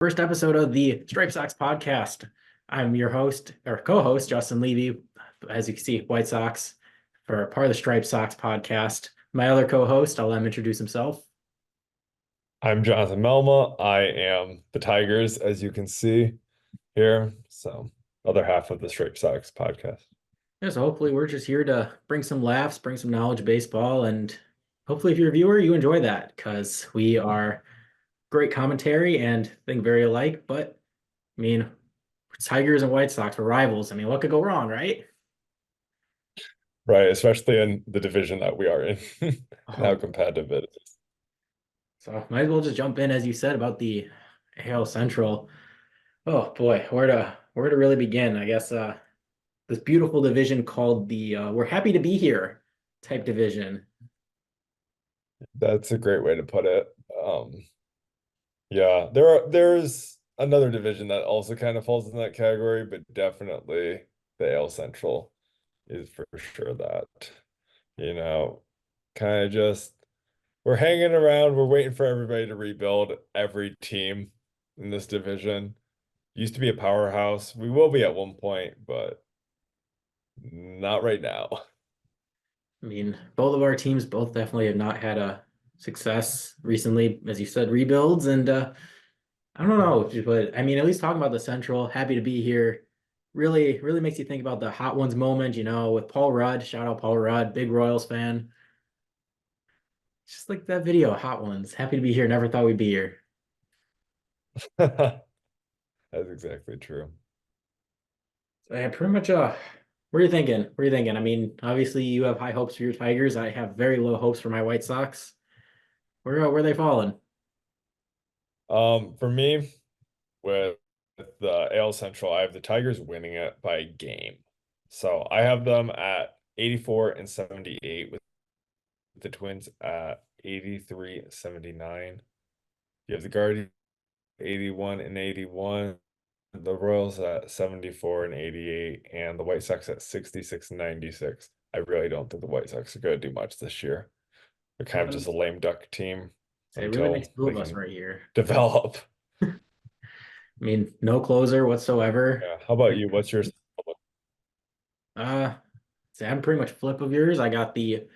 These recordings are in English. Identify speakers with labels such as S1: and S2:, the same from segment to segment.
S1: First episode of the Stripe Sox podcast. I'm your host or co-host, Justin Levy. As you can see, White Sox for part of the Stripe Sox podcast. My other co-host, I'll let him introduce himself.
S2: I'm Jonathan Melma. I am the Tigers, as you can see here. So, other half of the Straight Sox podcast.
S1: Yeah, so hopefully we're just here to bring some laughs, bring some knowledge of baseball, and hopefully if you're a viewer, you enjoy that because we are great commentary and think very alike. But I mean, Tigers and White Sox were rivals. I mean, what could go wrong, right?
S2: Right, especially in the division that we are in and how
S1: Oh,
S2: competitive it is.
S1: so might as well just jump in, as you said, about the AL Central. Oh boy, where to really begin? I guess this beautiful division called the we're happy to be here type division.
S2: That's a great way to put it. Yeah, there's another division that also kind of falls in that category, but definitely the AL Central is for sure that, you know, kind of just we're hanging around, we're waiting for everybody to rebuild every team in this division. Used to be a powerhouse. We will be at one point, but not right now.
S1: I mean, both of our teams both definitely have not had a success recently, as you said, rebuilds, and I don't know, but I mean, at least talking about the Central, happy to be here. Really makes you think about the Hot Ones moment, with Paul Rudd. Shout out Paul Rudd, big Royals fan. Just like that video, Hot Ones. Happy to be here. Never thought we'd be here.
S2: That's exactly true.
S1: So yeah, pretty much what are you thinking? What are you thinking? I mean, obviously you have high hopes for your Tigers. I have very low hopes for my White Sox. Where are they falling?
S2: For me, with the AL Central, I have the Tigers winning it by a game. So I have them at 84 and 78 with the Twins at 83 and 79. You have the Guardians 81 and 81, the Royals at 74 and 88, and the White Sox at 66 and 96. I really don't think the White Sox are going to do much this year. They're kind of just a lame duck team
S1: It really makes
S2: until
S1: two
S2: they
S1: of us
S2: can
S1: right here.
S2: develop.
S1: I mean, no closer whatsoever.
S2: Yeah. How about you? What's your
S1: Uh, See, I'm pretty much flip of yours. I got the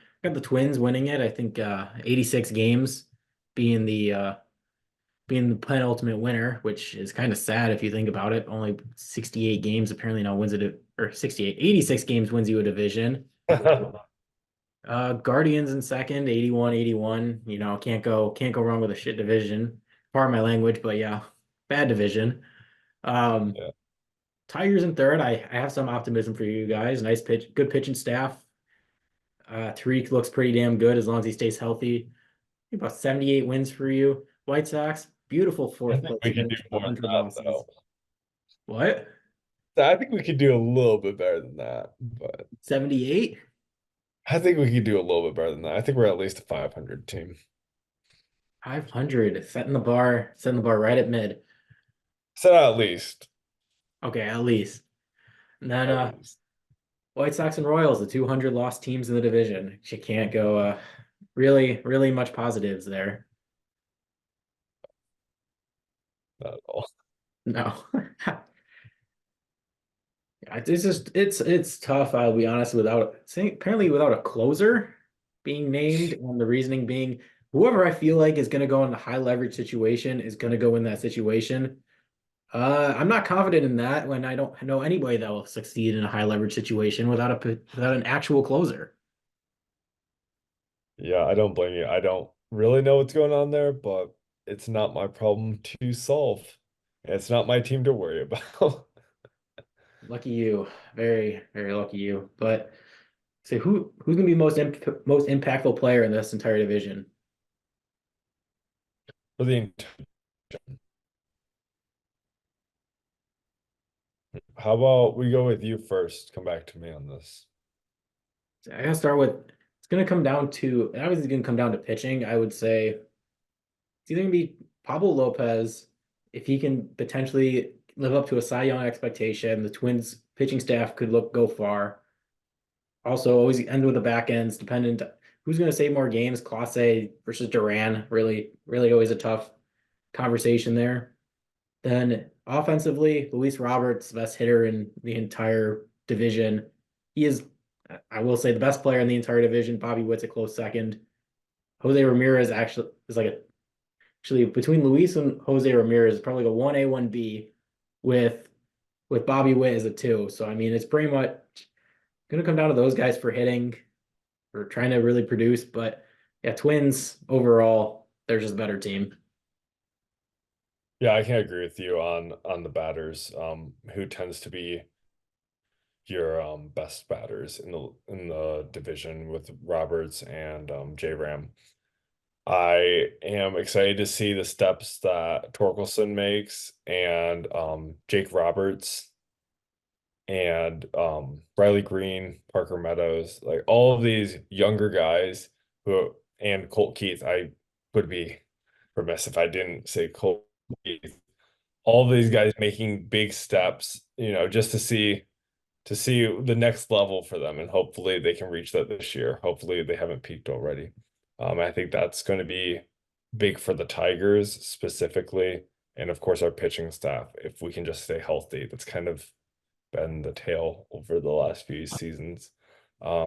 S1: Twins winning it. I think 86 games being the penultimate winner, which is kind of sad if you think about it. Only 68 games apparently now wins it, or 68, 86 games wins you a division. Guardians in second, 81, 81. Can't go wrong with a shit division. Pardon my language, but yeah, bad division. Um,
S2: Yeah.
S1: Tigers in third. I have some optimism for you guys. Nice pitch, good pitching staff. Tariq looks pretty damn good as long as he stays healthy. About 78 wins for you. White Sox, beautiful
S2: I
S1: fourth
S2: think
S1: place
S2: we could do
S1: finish with
S2: more than
S1: 100
S2: that,
S1: losses.
S2: though.
S1: What?
S2: I think we could do a little bit better than that, but
S1: 78?
S2: I think we could do a little bit better than that. I think we're at least a 500 team.
S1: 500, setting the bar right at mid.
S2: So at least,
S1: Okay, at least. And then
S2: at least.
S1: White Sox and Royals, the 200 lost teams in the division. You can't go really much positives there.
S2: Not at all.
S1: No. It's tough, I'll be honest, apparently without a closer being named, and the reasoning being whoever I feel like is gonna go in a high leverage situation is gonna go in that situation. I'm not confident in that when I don't know anybody that will succeed in a high leverage situation without an actual closer.
S2: Yeah, I don't blame you. I don't really know what's going on there, but it's not my problem to solve. It's not my team to worry about.
S1: Lucky you, very lucky you. But say who's gonna be the most impactful player in this entire division?
S2: For the How about we go with you first? Come back to me on this.
S1: I gotta start with it's gonna come down to obviously it's gonna come down to pitching. I would say it's either gonna be Pablo Lopez if he can potentially live up to a Cy Young expectation. The Twins pitching staff could go far. Also, always end with the back ends, dependent who's gonna save more games, Clase versus Duran. Really always a tough conversation there. Then offensively, Luis Roberts, best hitter in the entire division. He is, I will say, the best player in the entire division. Bobby Witt's a close second. Jose Ramirez actually is like a actually between Luis and Jose Ramirez, probably like a 1A, 1B with Bobby Witt as a 2. So I mean it's pretty much gonna come down to those guys for hitting or trying to really produce. But yeah, Twins overall, they're just a better team.
S2: Yeah, I can agree with you on the batters. Who tends to be your best batters in the division with Roberts and J Ram. I am excited to see the steps that Torkelson makes and Jake Roberts and Riley Green, Parker Meadows, like all of these younger guys who and Colt Keith. I would be remiss if I didn't say Colt Keith. All of these guys making big steps, just to see the next level for them, and hopefully they can reach that this year. Hopefully they haven't peaked already. I think that's going to be big for the Tigers specifically, and of course our pitching staff. If we can just stay healthy, that's kind of been the tale over the last few seasons. Um,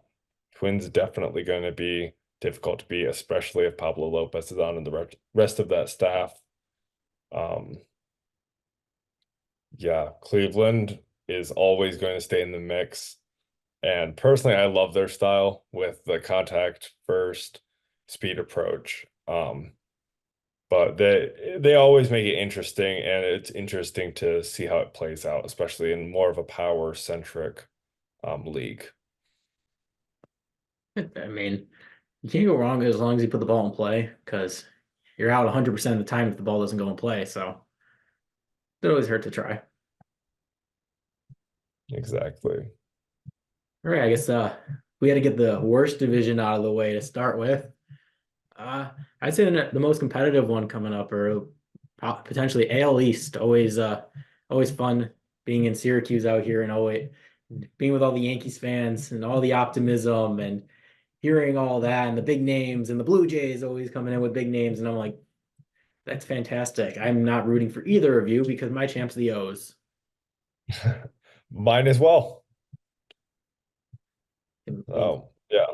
S2: Twins definitely going to be difficult to beat, especially if Pablo Lopez is on and the rest of that staff. Um, yeah, Cleveland is always going to stay in the mix. And personally, I love their style with the contact first speed approach. But they always make it interesting, and it's interesting to see how it plays out, especially in more of a power centric league.
S1: I mean, you can't go wrong as long as you put the ball in play because you're out 100% of the time if the ball doesn't go in play. So it always hurt to try.
S2: Exactly.
S1: All right, I guess we had to get the worst division out of the way to start with. Uh, I'd say the most competitive one coming up, or potentially AL East. Always fun being in Syracuse out here and always being with all the Yankees fans and all the optimism and hearing all that and the big names and the Blue Jays always coming in with big names. And I'm like, that's fantastic. I'm not rooting for either of you because my champ's the O's.
S2: Mine as well.
S1: I mean,
S2: Oh, yeah.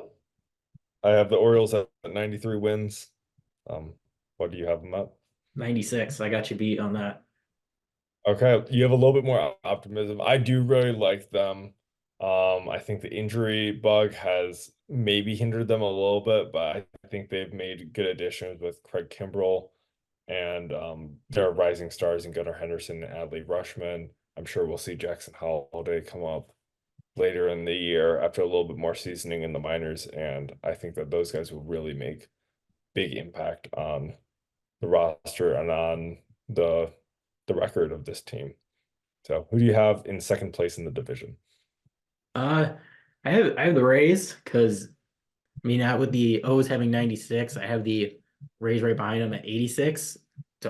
S2: I have the Orioles at 93 wins. What do you have them at?
S1: 96. I got you beat on that.
S2: Okay, you have a little bit more optimism. I do really like them. I think the injury bug has maybe hindered them a little bit, but I think they've made good additions with Craig Kimbrell and their rising stars in Gunnar Henderson and Adley Rushman. I'm sure we'll see Jackson Holiday come up later in the year after a little bit more seasoning in the minors, and I think that those guys will really make big impact on the roster and on the record of this team. So who do you have in second place in the division?
S1: Uh, I have the Rays because I mean, out with the O's having 96, I have the Rays right behind them at 86.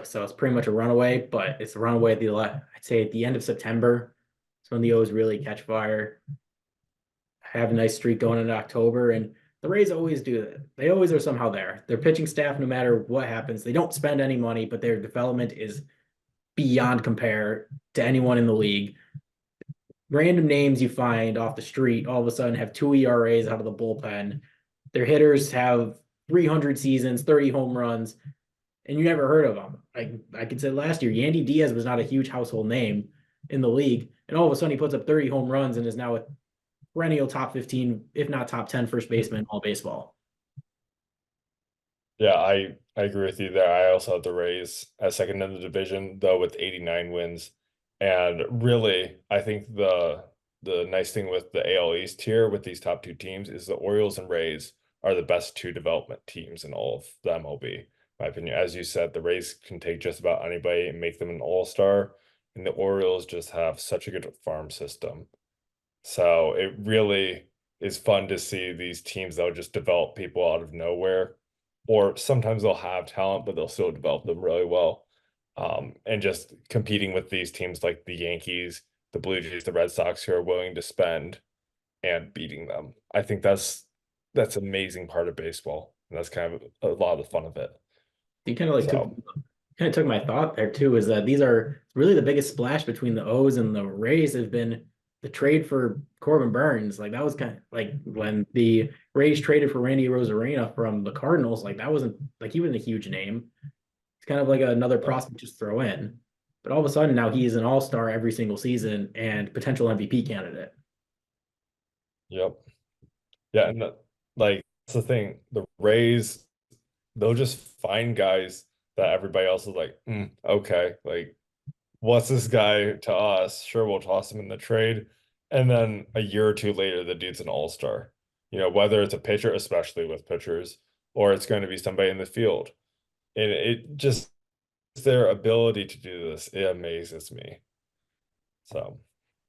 S1: So it's pretty much a runaway, but it's a runaway at I'd say at the end of September. It's when the O's really catch fire. Have a nice streak going into October, and the Rays always do that. They always are somehow there. Their pitching staff, no matter what happens, they don't spend any money, but their development is beyond compare to anyone in the league. Random names you find off the street all of a sudden have 2 ERAs out of the bullpen. Their hitters have 300 seasons, 30 home runs, and you never heard of them. I could say last year, Yandy Diaz was not a huge household name in the league, and all of a sudden he puts up 30 home runs and is now a perennial top 15, if not top 10 first baseman in all baseball.
S2: Yeah, I agree with you there. I also have the Rays as second in the division, though with 89 wins. And really, I think the nice thing with the AL East here with these top two teams is the Orioles and Rays are the best two development teams in all of the MLB, in my opinion. As you said, the Rays can take just about anybody and make them an all-star, and the Orioles just have such a good farm system. So it really is fun to see these teams that'll just develop people out of nowhere, or sometimes they'll have talent, but they'll still develop them really well. And just competing with these teams like the Yankees, the Blue Jays, the Red Sox, who are willing to spend and beating them. I think that's an amazing part of baseball, and that's kind of a lot of the fun of it.
S1: You kind of like took
S2: So
S1: kind of took my thought there too, is that these are really the biggest splash between the O's and the Rays have been the trade for Corbin Burns. Like that was kind of like when the Rays traded for Randy Rosarena from the Cardinals, like that wasn't like he wasn't a huge name. It's kind of like another
S2: No.
S1: prospect just throw in. But all of a sudden now he's an all-star every single season and potential MVP candidate.
S2: Yep. Yeah, and like that's the thing. The Rays, they'll just find guys that everybody else is like, okay, like what's this guy to us? Sure, we'll toss him in the trade. And then a year or two later, the dude's an all-star. Whether it's a pitcher, especially with pitchers, or it's going to be somebody in the field. And it just their ability to do this, it amazes me. So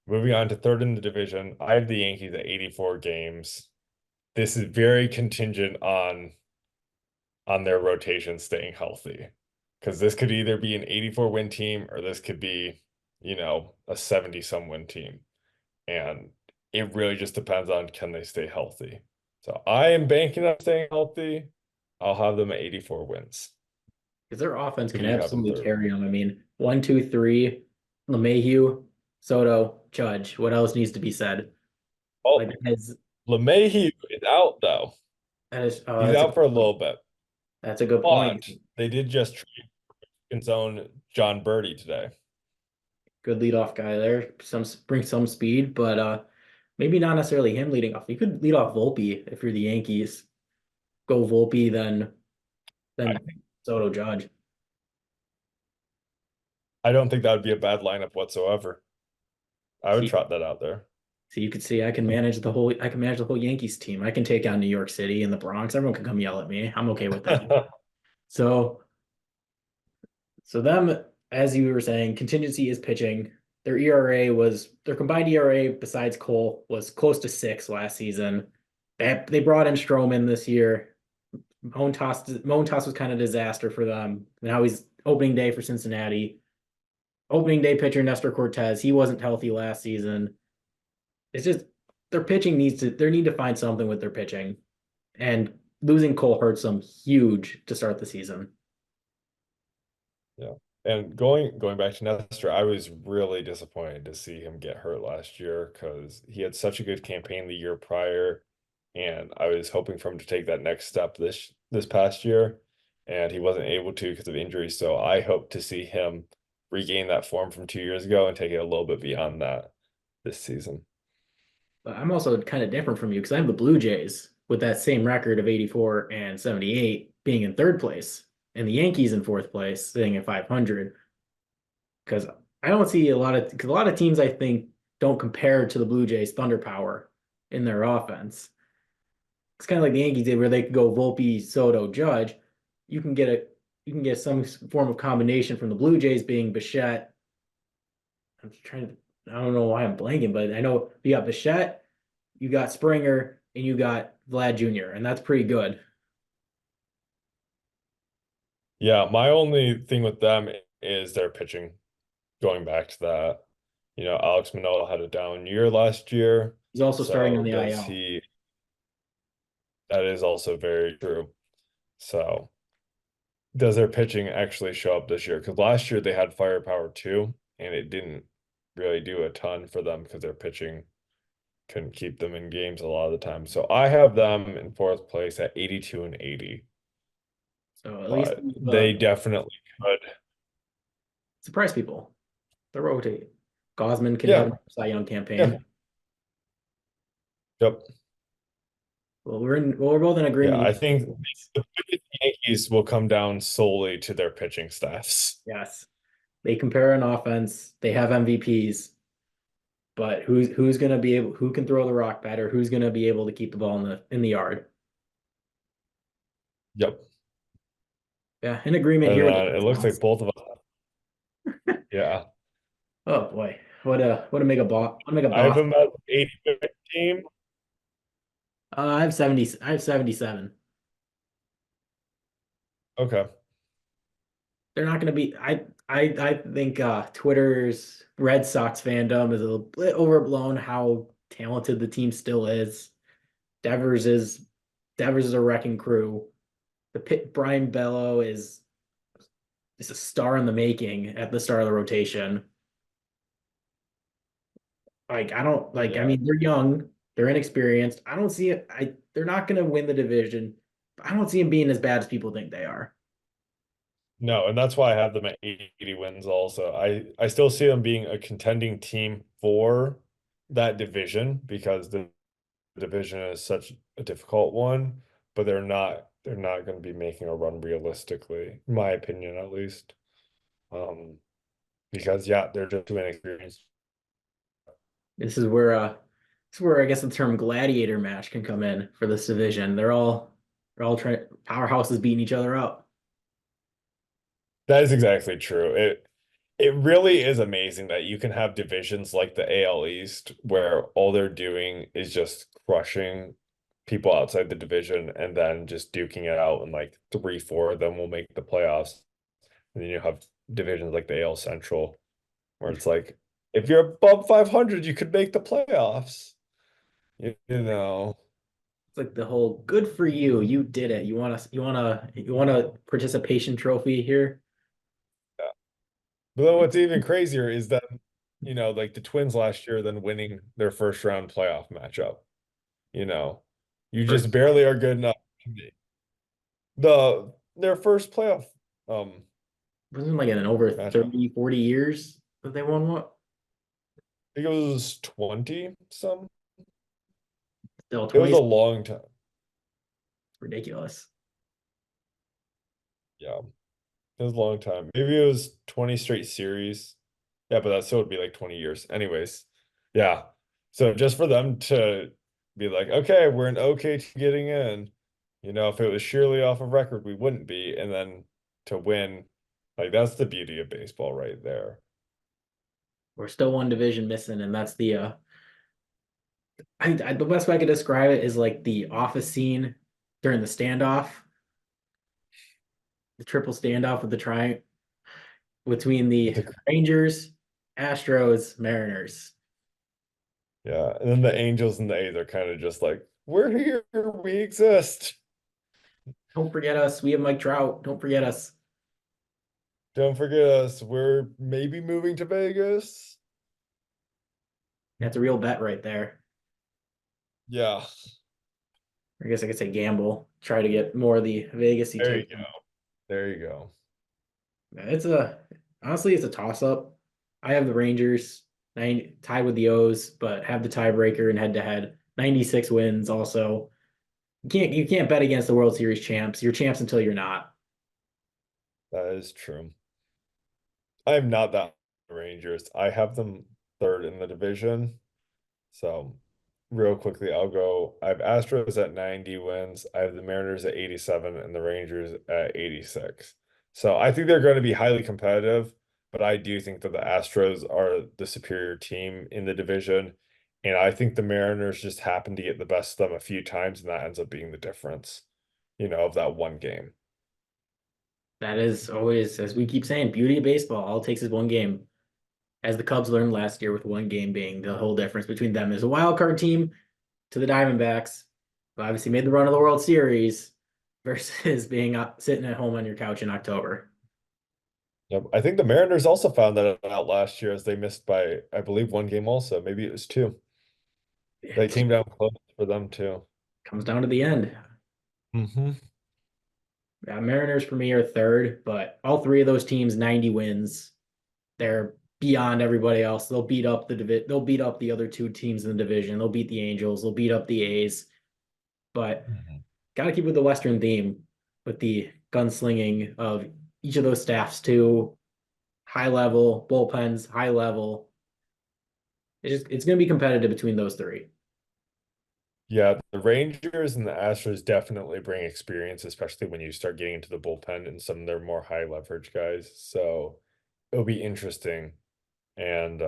S2: moving on to third in the division, I have the Yankees at 84 games. This is very contingent on their rotation staying healthy. Because this could either be an 84 win team or this could be, a 70 some win team. And it really just depends on can they stay healthy. So I am banking on staying healthy. I'll have them at 84 wins.
S1: Because their offense
S2: Who
S1: can
S2: do you have in
S1: absolutely
S2: third?
S1: carry them. I mean, 1, 2, 3, LeMahieu, Soto, Judge. What else needs to be said?
S2: Well,
S1: Like
S2: LeMahieu is out though. He's
S1: that's a
S2: out
S1: good
S2: for a
S1: point.
S2: little bit.
S1: That's a good point.
S2: But they did just trade his own John Birdie today.
S1: Good leadoff guy there. Bring some speed, but maybe not necessarily him leading off. You could lead off Volpe if you're the Yankees. Go Volpe,
S2: I
S1: then Soto Judge.
S2: I don't think that would be a bad lineup whatsoever. I would
S1: See,
S2: trot that out there.
S1: so you could see I can manage the whole Yankees team. I can take on New York City and the Bronx. Everyone can come yell at me. I'm okay with that. So them, as you were saying, contingency is pitching. Their combined ERA besides Cole was close to 6 last season. They brought in Stroman this year. Montas was kind of a disaster for them. Now he's opening day for Cincinnati. Opening day pitcher Nestor Cortez, he wasn't healthy last season. It's just their pitching they need to find something with their pitching. And losing Cole hurts them huge to start the season.
S2: Yeah. And going back to Nestor, I was really disappointed to see him get hurt last year because he had such a good campaign the year prior, and I was hoping for him to take that next step this past year, and he wasn't able to because of injury. So I hope to see him regain that form from 2 years ago and take it a little bit beyond that this season.
S1: But I'm also kind of different from you because I have the Blue Jays with that same record of 84 and 78 being in third place, and the Yankees in fourth place sitting at 500. Because I don't see because a lot of teams I think don't compare to the Blue Jays' thunder power in their offense. It's kind of like the Yankees did, where they could go Volpe, Soto, Judge. You can get a you can get some form of combination from the Blue Jays being Bichette. I'm trying to. I don't know why I'm blanking, but I know you got Bichette, you got Springer, and you got Vlad Jr., and that's pretty good.
S2: Yeah, my only thing with them is their pitching. Going back to that, Alex Manoah had a down year last year.
S1: He's also starting on
S2: So
S1: the
S2: does
S1: IL.
S2: he? That is also very true. So does their pitching actually show up this year? Because last year they had firepower too, and it didn't really do a ton for them because their pitching couldn't keep them in games a lot of the time. So I have them in fourth place at 82 and 80,
S1: So at least
S2: but they definitely could.
S1: surprise people. They're rotating. Gosman can have
S2: Yeah,
S1: a Cy Young
S2: yeah,
S1: campaign.
S2: yep.
S1: We're both in
S2: Yeah,
S1: agreement.
S2: I think the Yankees will come down solely to their pitching staffs.
S1: Yes, they compare an offense. They have MVPs, but who's going to be able? Who can throw the rock better? Who's going to be able to keep the ball in the yard?
S2: Yep.
S1: Yeah, in agreement
S2: And
S1: here with the
S2: then
S1: Red
S2: it looks like
S1: Sox.
S2: both of us. Yeah.
S1: Oh boy, what a
S2: I have
S1: boss.
S2: them at 80 team.
S1: I have 70. I have 77.
S2: Okay.
S1: They're not going to be. I think Twitter's Red Sox fandom is a little bit overblown. How talented the team still is. Devers is Devers is a wrecking crew. The pit Brian Bello is is a star in the making at the start of the rotation. Like I don't like. I
S2: Yeah.
S1: mean, they're young, they're inexperienced. I don't see it. They're not going to win the division. But I don't see them being as bad as people think they are.
S2: No, and that's why I have them at 80 wins also. I still see them being a contending team for that division because the division is such a difficult one, but they're not going to be making a run realistically, in my opinion at least. Um, because yeah, they're just too inexperienced.
S1: This is where I guess the term gladiator match can come in for this division. They're all trying powerhouses beating each other up.
S2: That is exactly true. It really is amazing that you can have divisions like the AL East where all they're doing is just crushing people outside the division and then just duking it out and like three, four of them will make the playoffs. And then you have divisions like the AL Central where it's like if you're above 500, you could make the playoffs. You know.
S1: It's like the whole good for you. You did it. You want a participation trophy here.
S2: But then what's even crazier is that, like the Twins last year, then winning their first round playoff matchup. You know, you just
S1: First,
S2: barely are good enough. Their first playoff um
S1: wasn't like in over
S2: matchup.
S1: 30, 40 years that they won what?
S2: I think it was 20 some.
S1: Still
S2: It was
S1: 20
S2: a
S1: is
S2: long time.
S1: ridiculous.
S2: Yeah, it was a long time. Maybe it was 20 straight series. Yeah, but that still would be like 20 years. Anyways, yeah. So just for them to be like, okay, we're an okay team getting in. If it was surely off of record, we wouldn't be. And then to win, like that's the beauty of baseball right there.
S1: We're still one division missing, and that's the best way I could describe it is like the office scene during the standoff, the triple standoff with the triangle between the
S2: The-
S1: Rangers, Astros, Mariners.
S2: yeah. And then the Angels and the A's are kind of just like, we're here, we exist.
S1: Don't forget us. We have Mike Trout. Don't forget us.
S2: Don't forget us. We're maybe moving to Vegas.
S1: That's a real bet right there.
S2: Yeah.
S1: I guess I could say gamble. Try to get more of the Vegasy
S2: There you
S1: take.
S2: go. There you go.
S1: It's a honestly, it's a toss up. I have the Rangers tied with the O's, but have the tiebreaker and head to head. 96 wins also. You can't bet against the World Series champs. You're champs until you're not.
S2: That is true. I'm not that Rangers. I have them third in the division. So, real quickly, I'll go. I have Astros at 90 wins. I have the Mariners at 87 and the Rangers at 86. So, I think they're going to be highly competitive, but I do think that the Astros are the superior team in the division. And I think the Mariners just happen to get the best of them a few times, and that ends up being the difference, of that one game.
S1: That is always, as we keep saying, beauty of baseball. All it takes is one game. As the Cubs learned last year, with one game being the whole difference between them as a wild card team to the Diamondbacks, who obviously made the run of the World Series, versus being sitting at home on your couch in October.
S2: Yep. I think the Mariners also found that out last year as they missed by, I believe, one game also. Maybe it was two. They
S1: It
S2: came down close for them too.
S1: comes down to the end.
S2: Hmm.
S1: Yeah, Mariners for me are third, but all three of those teams 90 wins. They're beyond everybody else. They'll beat up the other two teams in the division. They'll beat the Angels. They'll beat up the A's. But got to keep with the Western theme with the gunslinging of each of those staffs too. High level bullpens, high level. It's going to be competitive between those three.
S2: Yeah, the Rangers and the Astros definitely bring experience, especially when you start getting into the bullpen and some of their more high leverage guys. So it'll be interesting. And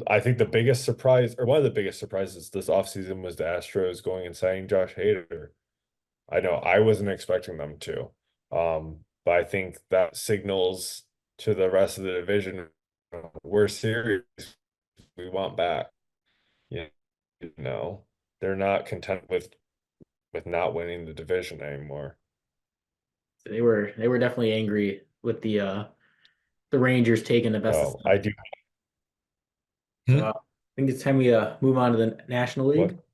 S2: I think the biggest surprise, or one of the biggest surprises this offseason was the Astros going and signing Josh Hader. I know I wasn't expecting them to. But I think that signals to the rest of the division, we're serious. We want back. You know, they're not content with not winning the division anymore.
S1: they were definitely angry with the Rangers taking the best of
S2: So I
S1: seven.
S2: do.
S1: So
S2: Hmm?
S1: I think it's time we move on to the National League.
S2: What?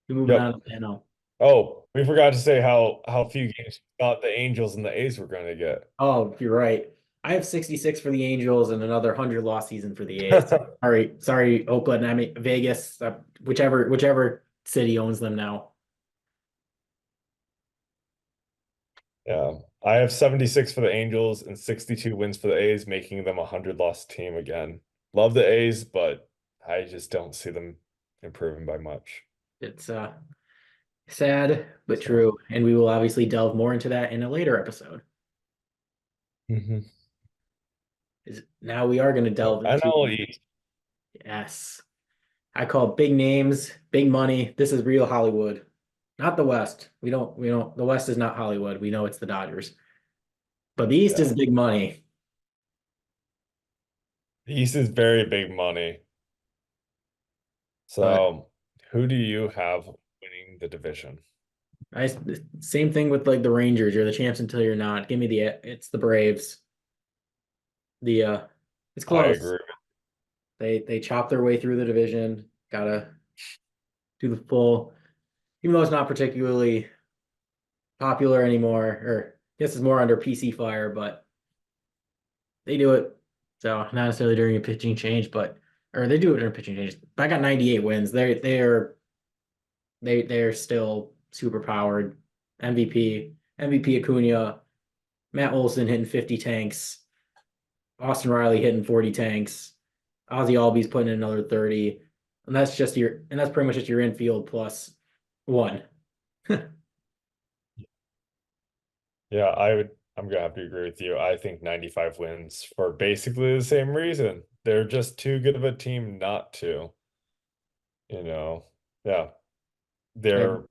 S1: We're moving on
S2: Yep.
S1: to the NL.
S2: Oh, we forgot to say how few games we thought the Angels and the A's were going to get.
S1: Oh, you're right. I have 66 for the Angels and another 100 loss season for the A's. Sorry, Oakland. I mean Vegas, whichever city owns them now.
S2: Yeah, I have 76 for the Angels and 62 wins for the A's, making them a 100-loss team again. Love the A's, but I just don't see them improving by much.
S1: It's sad but
S2: So,
S1: true, and we will obviously delve more into that in a later episode.
S2: mhm.
S1: Is now we are going to
S2: So
S1: delve into
S2: NL East.
S1: yes. I call it big names, big money. This is real Hollywood, not the West. We don't. The West is not Hollywood. We know it's the Dodgers, but the East is
S2: Yeah,
S1: big money.
S2: the East is very big money.
S1: But
S2: So, who do you have winning the division?
S1: I same thing with like the Rangers. You're the champs until you're not. Give me it's the Braves. The it's
S2: I
S1: close.
S2: agree.
S1: They chop their way through the division. Gotta do the full, even though it's not particularly popular anymore, or I guess it's more under PC fire, but they do it. So not necessarily during a pitching change, but or they do it during pitching change. But I got 98 wins. They're still super powered. MVP Acuna, Matt Olson hitting 50 tanks, Austin Riley hitting 40 tanks, Ozzy Albies putting in another 30. And that's pretty much just your infield plus one.
S2: Yeah, I'm gonna have to agree with you. I think 95 wins for basically the same reason. They're just too good of a team not to, you know. Yeah,
S1: They're
S2: they're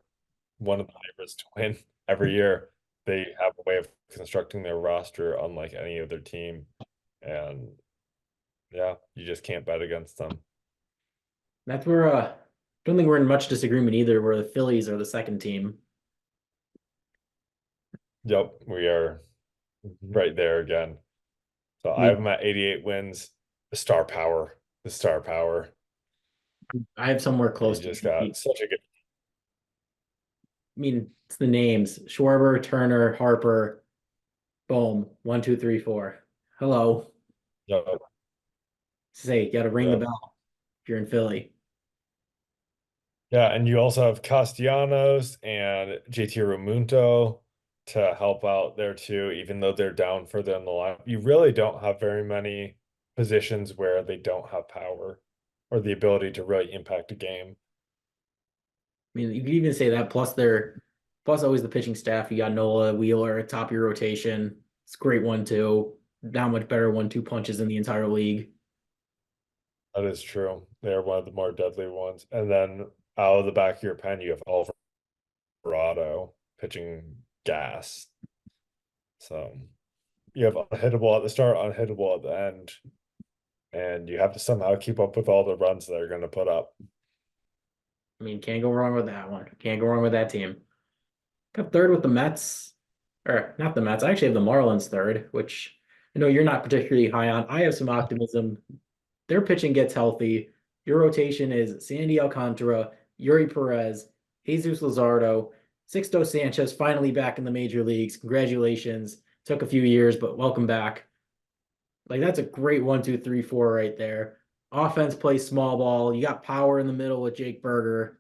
S2: one of the favorites to win every year. They have a way of constructing their roster unlike any other team. And yeah, you just can't bet against them.
S1: That's where I don't think we're in much disagreement either, where the Phillies are the second team.
S2: Yep, we are right there again. So
S1: I
S2: I have
S1: mean,
S2: them at 88 wins. The star power, the star power.
S1: I have somewhere
S2: They
S1: close to
S2: just
S1: 50.
S2: got such a good.
S1: I mean, it's the names: Schwarber, Turner, Harper. Boom. One, two, three, four. Hello.
S2: Yep,
S1: Say, you got to ring the
S2: yep.
S1: bell if you're in Philly.
S2: Yeah, and you also have Castellanos and JT Remunto to help out there too, even though they're down further in the line. You really don't have very many positions where they don't have power or the ability to really impact a game.
S1: I mean, you could even say that. Plus always the pitching staff. You got Nola, Wheeler at top of your rotation. It's a great one too. Not much better 1-2 punches in the entire league.
S2: That is true. They're one of the more deadly ones. And then out of the back of your pen, you have Alvarado pitching gas. So you have unhittable at the start, unhittable at the end, and you have to somehow keep up with all the runs they're going to put up.
S1: I mean, can't go wrong with that one. Can't go wrong with that team. Got third with the Mets, or not the Mets. I actually have the Marlins third, which I know you're not particularly high on. I have some optimism. Their pitching gets healthy. Your rotation is Sandy Alcantara, Yuri Perez, Jesus Luzardo, Sixto Sanchez finally back in the major leagues. Congratulations. Took a few years, but welcome back. Like that's a great 1, 2, 3, 4 right there. Offense plays small ball. You got power in the middle with Jake Berger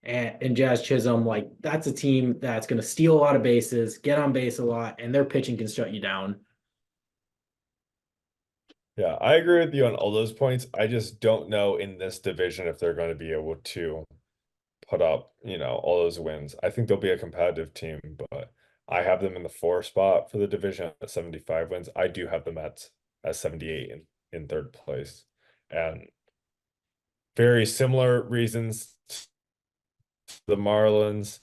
S1: and Jazz Chisholm. Like that's a team that's going to steal a lot of bases, get on base a lot, and their pitching can shut you down.
S2: Yeah, I agree with you on all those points. I just don't know in this division if they're going to be able to put up, all those wins. I think they'll be a competitive team, but I have them in the 4 spot for the division at 75 wins. I do have the Mets at 78 in third place. And very similar reasons to the Marlins.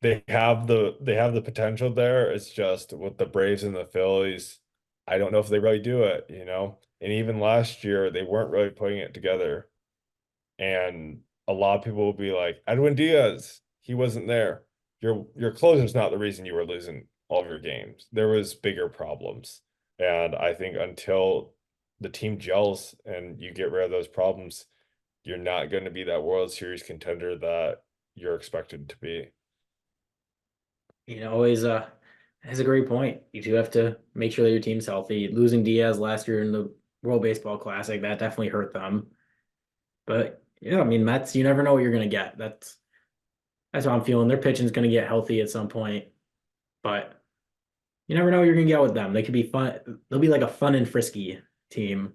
S2: They have the potential there. It's just with the Braves and the Phillies, I don't know if they really do it. And even last year, they weren't really putting it together. And a lot of people will be like, Edwin Diaz. he wasn't there. Your closer's not the reason you were losing all of your games. There was bigger problems. And I think until the team gels and you get rid of those problems, you're not going to be that World Series contender that you're expected to be.
S1: Always has a great point. You do have to make sure that your team's healthy. Losing Diaz last year in the World Baseball Classic, that definitely hurt them. But yeah, I mean, that's you never know what you're gonna get. That's how I'm feeling. Their pitching's gonna get healthy at some point, but you never know what you're gonna get with them. They could be fun. They'll be like a fun and frisky team.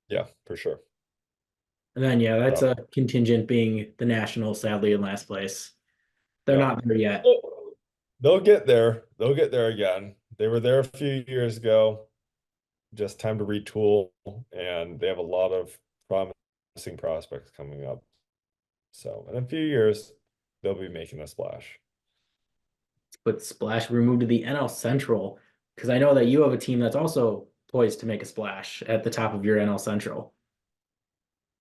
S2: Yeah, for sure.
S1: And then yeah, that's
S2: So,
S1: a contingent being the Nationals, sadly in last place. They're
S2: yeah.
S1: not there yet.
S2: Oh, they'll get there. They'll get there again. They were there a few years ago. Just time to retool, and they have a lot of promising prospects coming up. So in a few years, they'll be making a splash.
S1: But Splash removed to the NL Central because I know that you have a team that's also poised to make a splash at the top of your NL Central.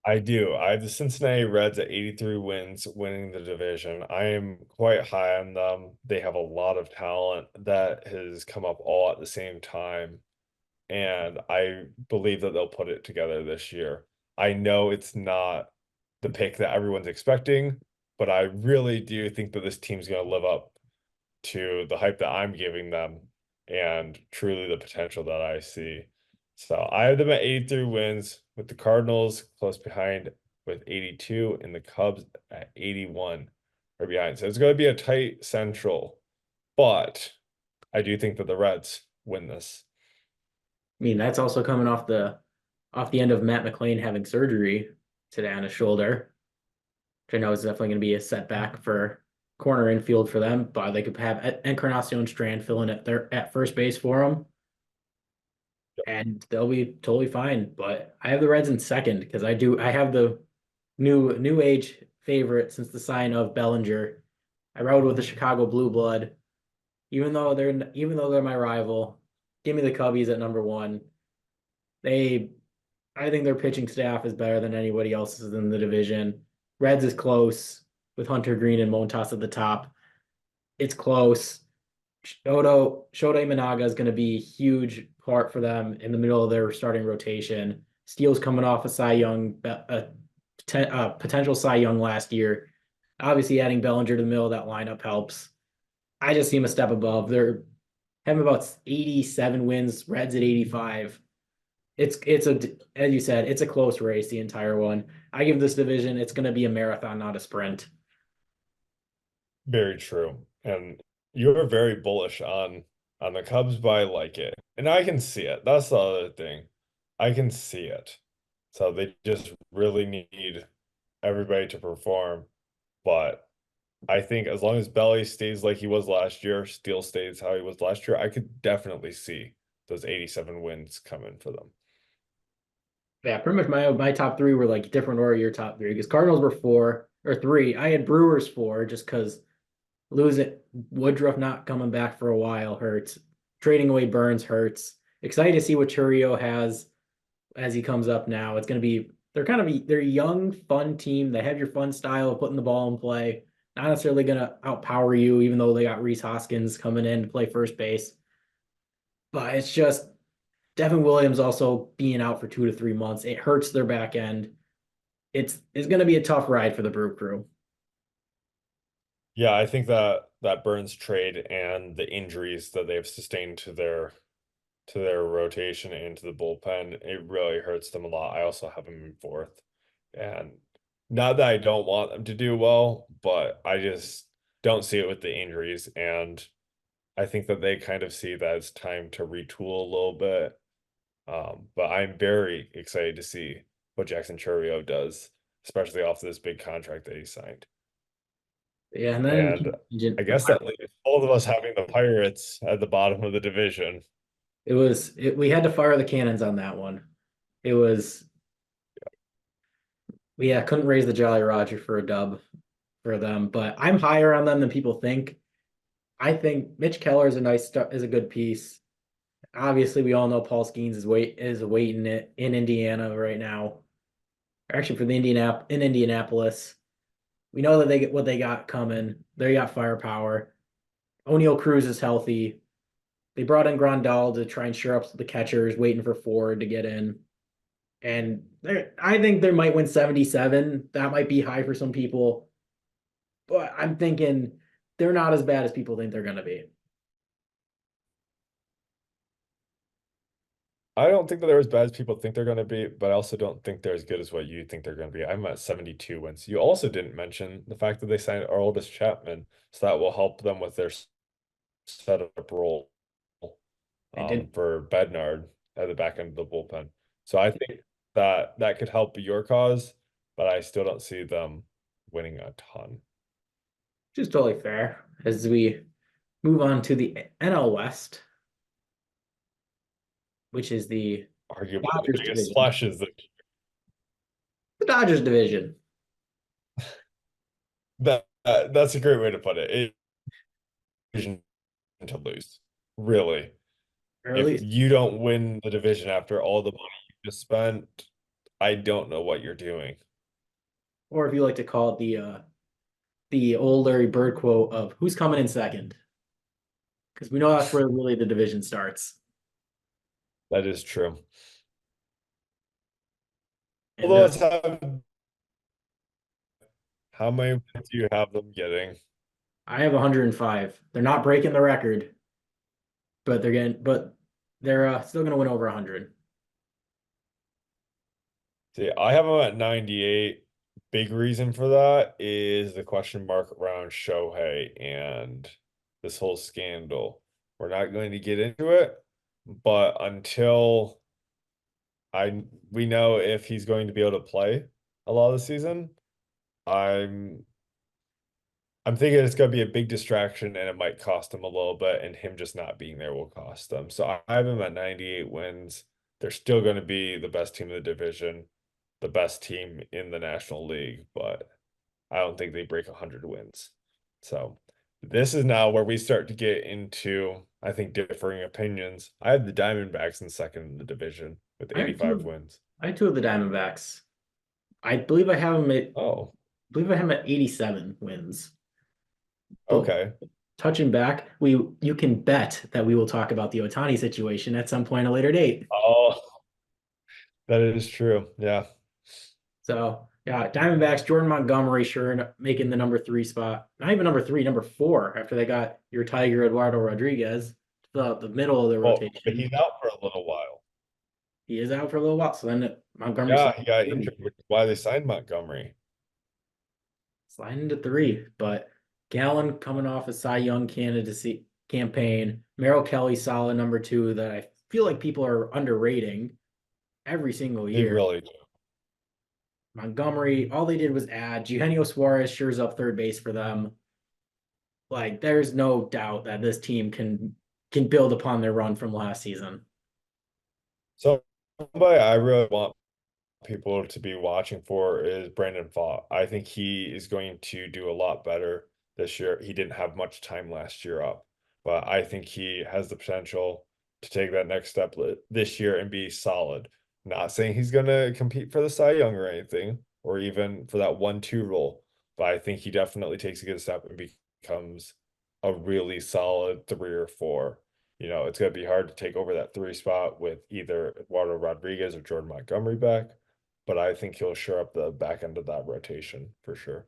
S2: I do. I have the Cincinnati Reds at 83 wins, winning the division. I am quite high on them. They have a lot of talent that has come up all at the same time, and I believe that they'll put it together this year. I know it's not the pick that everyone's expecting, but I really do think that this team's going to live up to the hype that I'm giving them and truly the potential that I see. So I have them at 83 wins with the Cardinals close behind with 82 and the Cubs at 81 are behind. So it's going to be a tight central, but I do think that the Reds win this.
S1: I mean, that's also coming off the end of Matt McLean having surgery today on his shoulder, which I know is definitely going to be a setback for corner infield for them. But they could have Encarnacion Strand filling at first base for them, and they'll be totally fine. But I have the Reds in second because I have the new age favorite since the sign of Bellinger. I rode with the Chicago Blue Blood, even though they're my rival. Give me the Cubbies at number one. They I think their pitching staff is better than anybody else's in the division. Reds is close with Hunter Green and Montas at the top. It's close. Shota Imanaga is going to be a huge part for them in the middle of their starting rotation. Steele's coming off a potential Cy Young last year. Obviously, adding Bellinger to the middle of that lineup helps. I just see him a step above. They're having about 87 wins. Reds at 85. It's a as you said, it's a close race the entire one. I give this division, it's going to be a marathon, not a sprint.
S2: Very true. And you're very bullish on the Cubs, but I like it. And I can see it. That's the other thing. I can see it. So they just really need everybody to perform. But I think as long as Belly stays like he was last year, Steele stays how he was last year, I could definitely see those 87 wins coming for them.
S1: Yeah, pretty much my top three were like different order of your top three because Cardinals were four or three. I had Brewers four just because losing Woodruff not coming back for a while hurts. Trading away Burns hurts. Excited to see what Churio has as he comes up now. It's going to be they're a young, fun team. They have your fun style of putting the ball in play. Not necessarily going to outpower you, even though they got Reese Hoskins coming in to play first base. But it's just Devin Williams also being out for 2 to 3 months. It hurts their back end. It's going to be a tough ride for the Brew Crew.
S2: Yeah, I think that that Burns trade and the injuries that they've sustained to their rotation and to the bullpen, it really hurts them a lot. I also have them in fourth. And not that I don't want them to do well, but I just don't see it with the injuries. And I think that they kind of see that it's time to retool a little bit. But I'm very excited to see what Jackson Chourio does, especially off this big contract that he signed.
S1: Yeah, and then
S2: And I guess that leaves all of us having the Pirates at the bottom of the division.
S1: we had to fire the cannons on that one. It was yeah, couldn't raise the Jolly Roger for a dub for them, but I'm higher on them than people think. I think Mitch Keller is a good piece. Obviously, we all know Paul Skeens is waiting it in Indiana right now. Actually, for the Indianapolis. We know that they get what they got coming. They got firepower. O'Neal Cruz is healthy. They brought in Grandal to try and shore up the catchers, waiting for Ford to get in. And I think they might win 77. That might be high for some people, but I'm thinking they're not as bad as people think they're going to be.
S2: I don't think that they're as bad as people think they're going to be, but I also don't think they're as good as what you think they're going to be. I'm at 72 wins. You also didn't mention the fact that they signed Aroldis Chapman, so that will help them with their setup role
S1: I did
S2: for Bednard at the back end of the bullpen. So I think that that could help your cause, but I still don't see them winning a ton.
S1: just totally fair as we move on to the NL West, which is the
S2: Arguably the
S1: Dodgers
S2: biggest
S1: division.
S2: splashes that
S1: The Dodgers division,
S2: that's a great way to put it. Division to lose, really.
S1: or at
S2: If
S1: least,
S2: you don't win the division after all the money you just spent, I don't know what you're doing.
S1: or if you like to call it the old Larry Bird quote of "Who's coming in second?" Because we know that's where really the division starts.
S2: That is true.
S1: And
S2: Although let's have how many wins do you have them getting?
S1: I have 105. They're not breaking the record, but they're still going to win over 100.
S2: See, I have them at 98. Big reason for that is the question mark around Shohei and this whole scandal. We're not going to get into it, but until I we know if he's going to be able to play a lot of the season, I'm I'm thinking it's going to be a big distraction and it might cost them a little bit, and him just not being there will cost them. So I have him at 98 wins. They're still going to be the best team in the division, the best team in the National League, but I don't think they break 100 wins. So this is now where we start to get into, I think, differing opinions. I have the Diamondbacks in second in the division with
S1: I have
S2: 85 wins.
S1: I have two of the Diamondbacks. I believe I have them at
S2: Oh,
S1: believe I have them at 87 wins. But
S2: okay.
S1: touching back, we you can bet that we will talk about the Otani situation at some point at a later date.
S2: Oh, that is true. Yeah.
S1: So yeah, Diamondbacks, Jordan Montgomery, sure making the number three spot. Not even number three, number four, after they got your Tiger Eduardo Rodriguez to fill out the middle of the
S2: Well, but
S1: rotation.
S2: he's out for a little while.
S1: He is out for a little while. So then Montgomery
S2: Yeah,
S1: sliding
S2: he got
S1: to three.
S2: injured, which is why they signed Montgomery.
S1: Sliding into three. But Gallen coming off a Cy Young candidacy campaign. Merrill Kelly solid number two that I feel like people are underrating every single
S2: They
S1: year.
S2: really do.
S1: Montgomery, all they did was add Eugenio Suarez sure's up third base for them. Like there's no doubt that this team can build upon their run from last season.
S2: So somebody I really want people to be watching for is Brandon Pfaadt. I think he is going to do a lot better this year. He didn't have much time last year up, but I think he has the potential to take that next step this year and be solid. Not saying he's going to compete for the Cy Young or anything, or even for that 1-2 role, but I think he definitely takes a good step and becomes a really solid 3 or 4. It's going to be hard to take over that 3 spot with either Eduardo Rodriguez or Jordan Montgomery back, but I think he'll shore up the back end of that rotation for sure.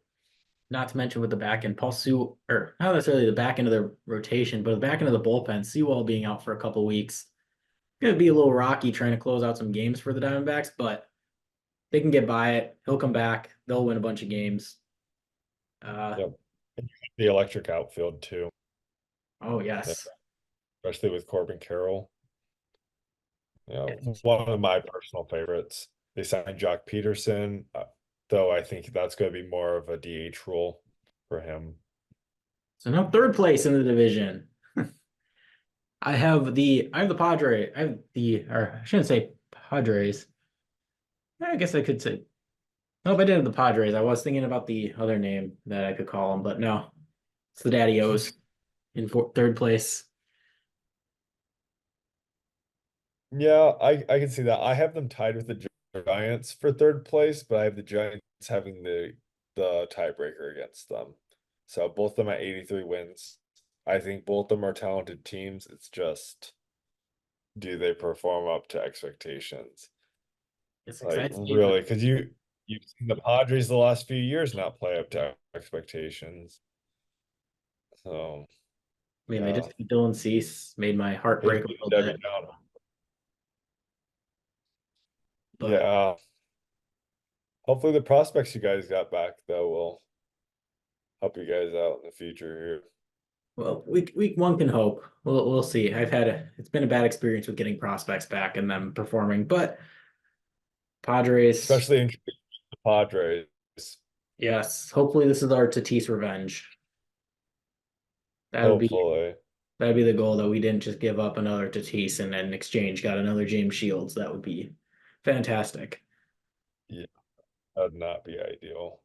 S1: Not to mention with the back end, Paul Sewell, or not necessarily the back end of the rotation, but the back end of the bullpen, Sewell being out for a couple weeks. Gonna be a little rocky trying to close out some games for the Diamondbacks, but they can get by it. He'll come back. They'll win a bunch of games. Uh,
S2: Yep. The electric outfield too,
S1: oh
S2: yeah,
S1: yes.
S2: especially with Corbin Carroll.
S1: Yes.
S2: One of my personal favorites. They signed Jock Peterson, though I think that's going to be more of a DH role for him.
S1: So now third place in the division. I have the Padre. I have the or I shouldn't say Padres. I guess I could say nope, I didn't have the Padres. I was thinking about the other name that I could call them, but no, it's the Daddy O's in third place.
S2: Yeah, I can see that. I have them tied with the Giants for third place, but I have the Giants having the the tiebreaker against them. So both of them at 83 wins. I think both of them are talented teams. It's just, do they perform up to expectations?
S1: It's
S2: Like
S1: exciting.
S2: really, because you've seen the Padres the last few years not play up to expectations. So
S1: I mean, they
S2: yeah,
S1: just Dylan Cease made my heart
S2: hate
S1: break
S2: to
S1: a
S2: be
S1: little
S2: the Debbie
S1: bit,
S2: Downer.
S1: but
S2: Yeah, hopefully the prospects you guys got back though will help you guys out in the future here.
S1: well, week one can hope. We'll see. It's been a bad experience with getting prospects back and them performing, but Padres,
S2: Especially in the Padres.
S1: yes. Hopefully this is our Tatis revenge. That would be
S2: Hopefully.
S1: that'd be the goal that we didn't just give up another Tatis and then in exchange got another James Shields. That would be fantastic.
S2: Yeah, that'd not be ideal.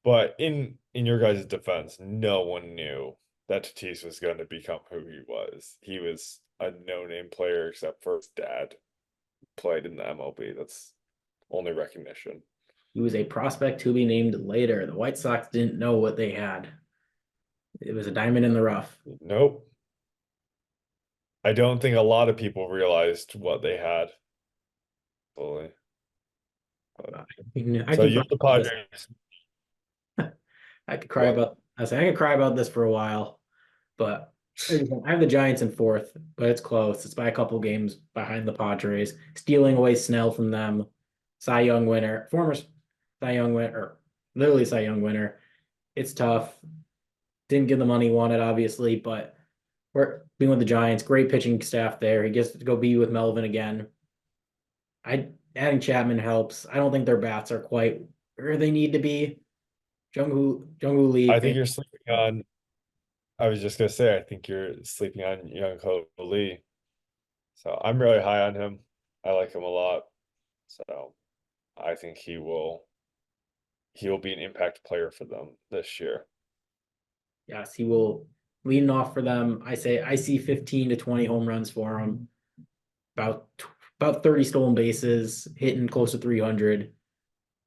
S2: But in your guys' defense, no one knew that Tatis was going to become who he was. He was a no-name player except for his dad played in the MLB. That's only recognition.
S1: He was a prospect to be named later. The White Sox didn't know what they had. It was a diamond in the rough.
S2: Nope. I don't think a lot of people realized what they had fully. But-
S1: I
S2: So
S1: can
S2: you
S1: cry
S2: have the
S1: about this.
S2: Padres.
S1: I could cry
S2: What?
S1: about. I say I could cry about this for a while, but I have the Giants in fourth, but it's close. It's by a couple games behind the Padres, stealing away Snell from them. Cy Young winner, former Cy Young winner, or literally Cy Young winner. It's tough. Didn't get the money he wanted, obviously, but we're being with the Giants. Great pitching staff there. He gets to go be with Melvin again. I Adding Chapman helps. I don't think their bats are quite where they need to be. Jung Hoo Lee,
S2: I think you're sleeping on. I was just gonna say, I think you're sleeping on young Ho Lee. So I'm really high on him. I like him a lot. So I think he will be an impact player for them this year.
S1: yes, he will lean off for them. I see 15 to 20 home runs for him. About about 30 stolen bases, hitting close to 300.
S2: Mhm.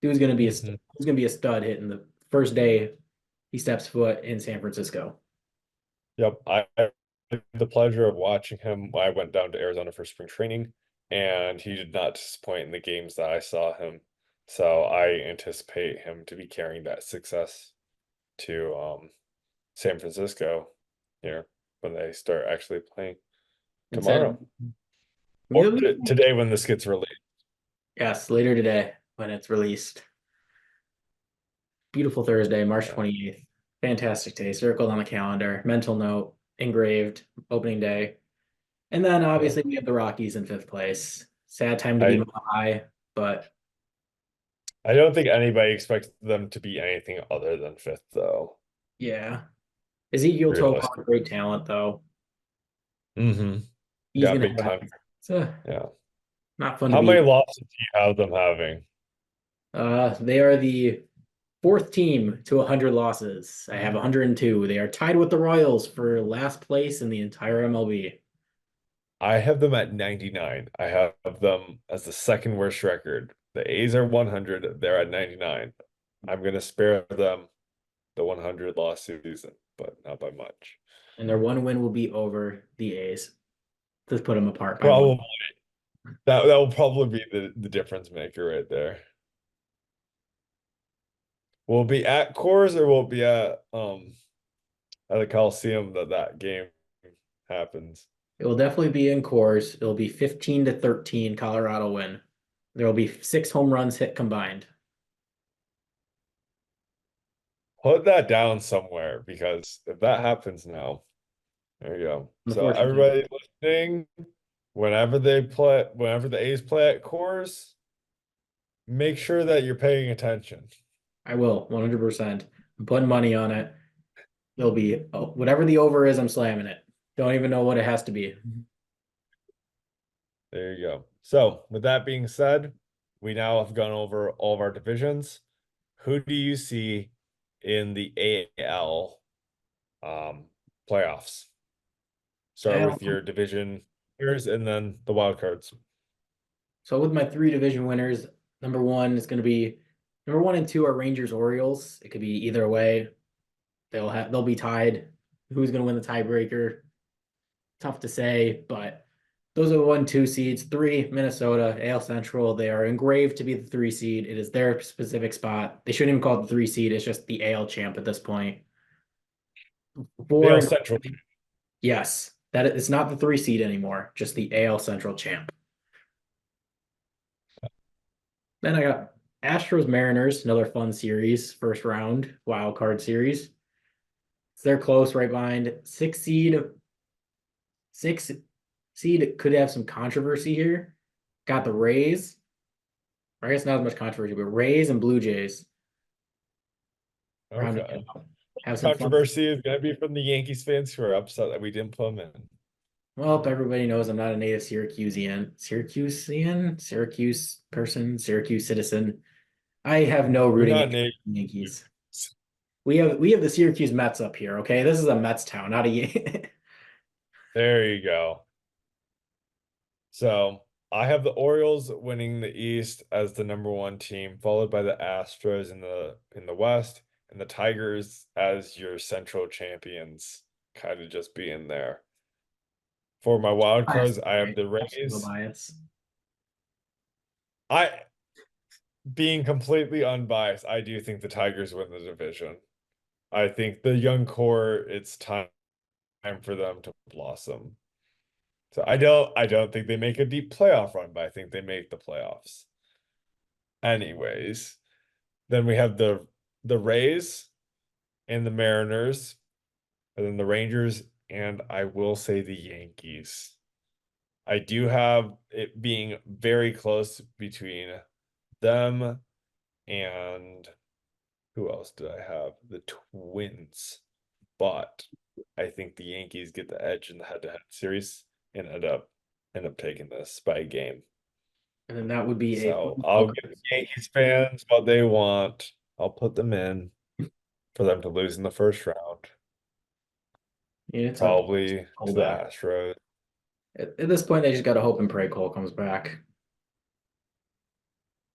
S1: Who's gonna be a stud hitting the first day he steps foot in San Francisco.
S2: Yep, I had the pleasure of watching him. I went down to Arizona for spring training, and he did not disappoint in the games that I saw him. So I anticipate him to be carrying that success to San Francisco here when they start actually playing
S1: And said,
S2: tomorrow or today when this gets released.
S1: yes, later today when it's released. Beautiful Thursday, March
S2: Yeah.
S1: 28th. Fantastic day. Circled on the calendar. Mental note, engraved, opening day. And then
S2: Yeah.
S1: obviously we have the Rockies in fifth place. Sad time to be
S2: I
S1: Mile High, but
S2: I don't think anybody expects them to be anything other than fifth, though.
S1: yeah. Ezekiel
S2: Realistic.
S1: Tovar, great talent though.
S2: Mm-hmm.
S1: He's
S2: Yeah,
S1: gonna
S2: big
S1: have
S2: time.
S1: it's
S2: Yeah.
S1: not fun to
S2: How many
S1: be.
S2: losses do you have them having?
S1: They are the fourth team to 100 losses. I have 102. They are tied with the Royals for last place in the entire MLB.
S2: I have them at 99. I have them as the second worst record. The A's are 100. They're at 99. I'm gonna spare them the 100 loss season, but not by much.
S1: And their one win will be over the A's to put them apart by one.
S2: Probably that will probably be the difference maker right there. Will it be at Coors or will it be at the Coliseum that game happens?
S1: It will definitely be in Coors. It'll be 15 to 13 Colorado win. There will be 6 home runs hit combined.
S2: Put that down somewhere because if that happens now, there you go. So
S1: Unfortunately,
S2: everybody listening, whenever the A's play at Coors, make sure that you're paying attention.
S1: I will 100%. I'm putting money on it. It'll be whatever the over is, I'm slamming it. Don't even know what it has to be.
S2: There you go. So with that being said, we now have gone over all of our divisions. Who do you see in the AL playoffs? Start
S1: Well,
S2: with your division winners and then the wild cards.
S1: so with my 3 division winners, number one is going to be Number one and two are Rangers Orioles. It could be either way. They'll be tied. Who's going to win the tiebreaker? Tough to say, but those are the 1, 2 seeds. Three, Minnesota, AL Central. They are engraved to be the 3 seed. It is their specific spot. They shouldn't even call it the 3 seed. It's just the AL champ at this point.
S2: The
S1: Four
S2: AL
S1: and
S2: Central.
S1: yes, that it's not the 3 seed anymore. Just the AL Central champ. Then I got Astros Mariners, another fun series, first round wild card series. So they're close, right behind 6 seed. 6 seed could have some controversy here. Got the Rays. I guess not as much controversy, but Rays and Blue Jays rounding it
S2: Okay.
S1: out. Have some fun.
S2: Controversy is gonna be from the Yankees fans who are upset that we didn't put them in.
S1: Well, everybody knows I'm not a native Syracuse person, Syracuse citizen. I have no
S2: You're
S1: rooting
S2: not
S1: interest
S2: Nate.
S1: in the Yankees. We have the Syracuse Mets up here. Okay, this is a Mets town, not a
S2: There you go. So I have the Orioles winning the East as the number one team, followed by the Astros in the West, and the Tigers as your Central champions, kind of just being there. For my wild
S1: bias,
S2: cards, I have
S1: right?
S2: the
S1: No
S2: Rays.
S1: bias.
S2: I being completely unbiased, I do think the Tigers win the division. I think the young core, it's time for them to blossom. So I don't think they make a deep playoff run, but I think they make the playoffs. Anyways, then we have the Rays and the Mariners, and then the Rangers, and I will say the Yankees. I do have it being very close between them and who else did I have? The Twins. But I think the Yankees get the edge in the head-to-head series and end up taking this by a game.
S1: And then that would be a
S2: So I'll give the Yankees fans what they want. I'll put them in for them to lose in the first round,
S1: yeah, it's up
S2: probably
S1: Cole
S2: to the
S1: back.
S2: Astros.
S1: At this point, they just got to hope and pray Cole comes back.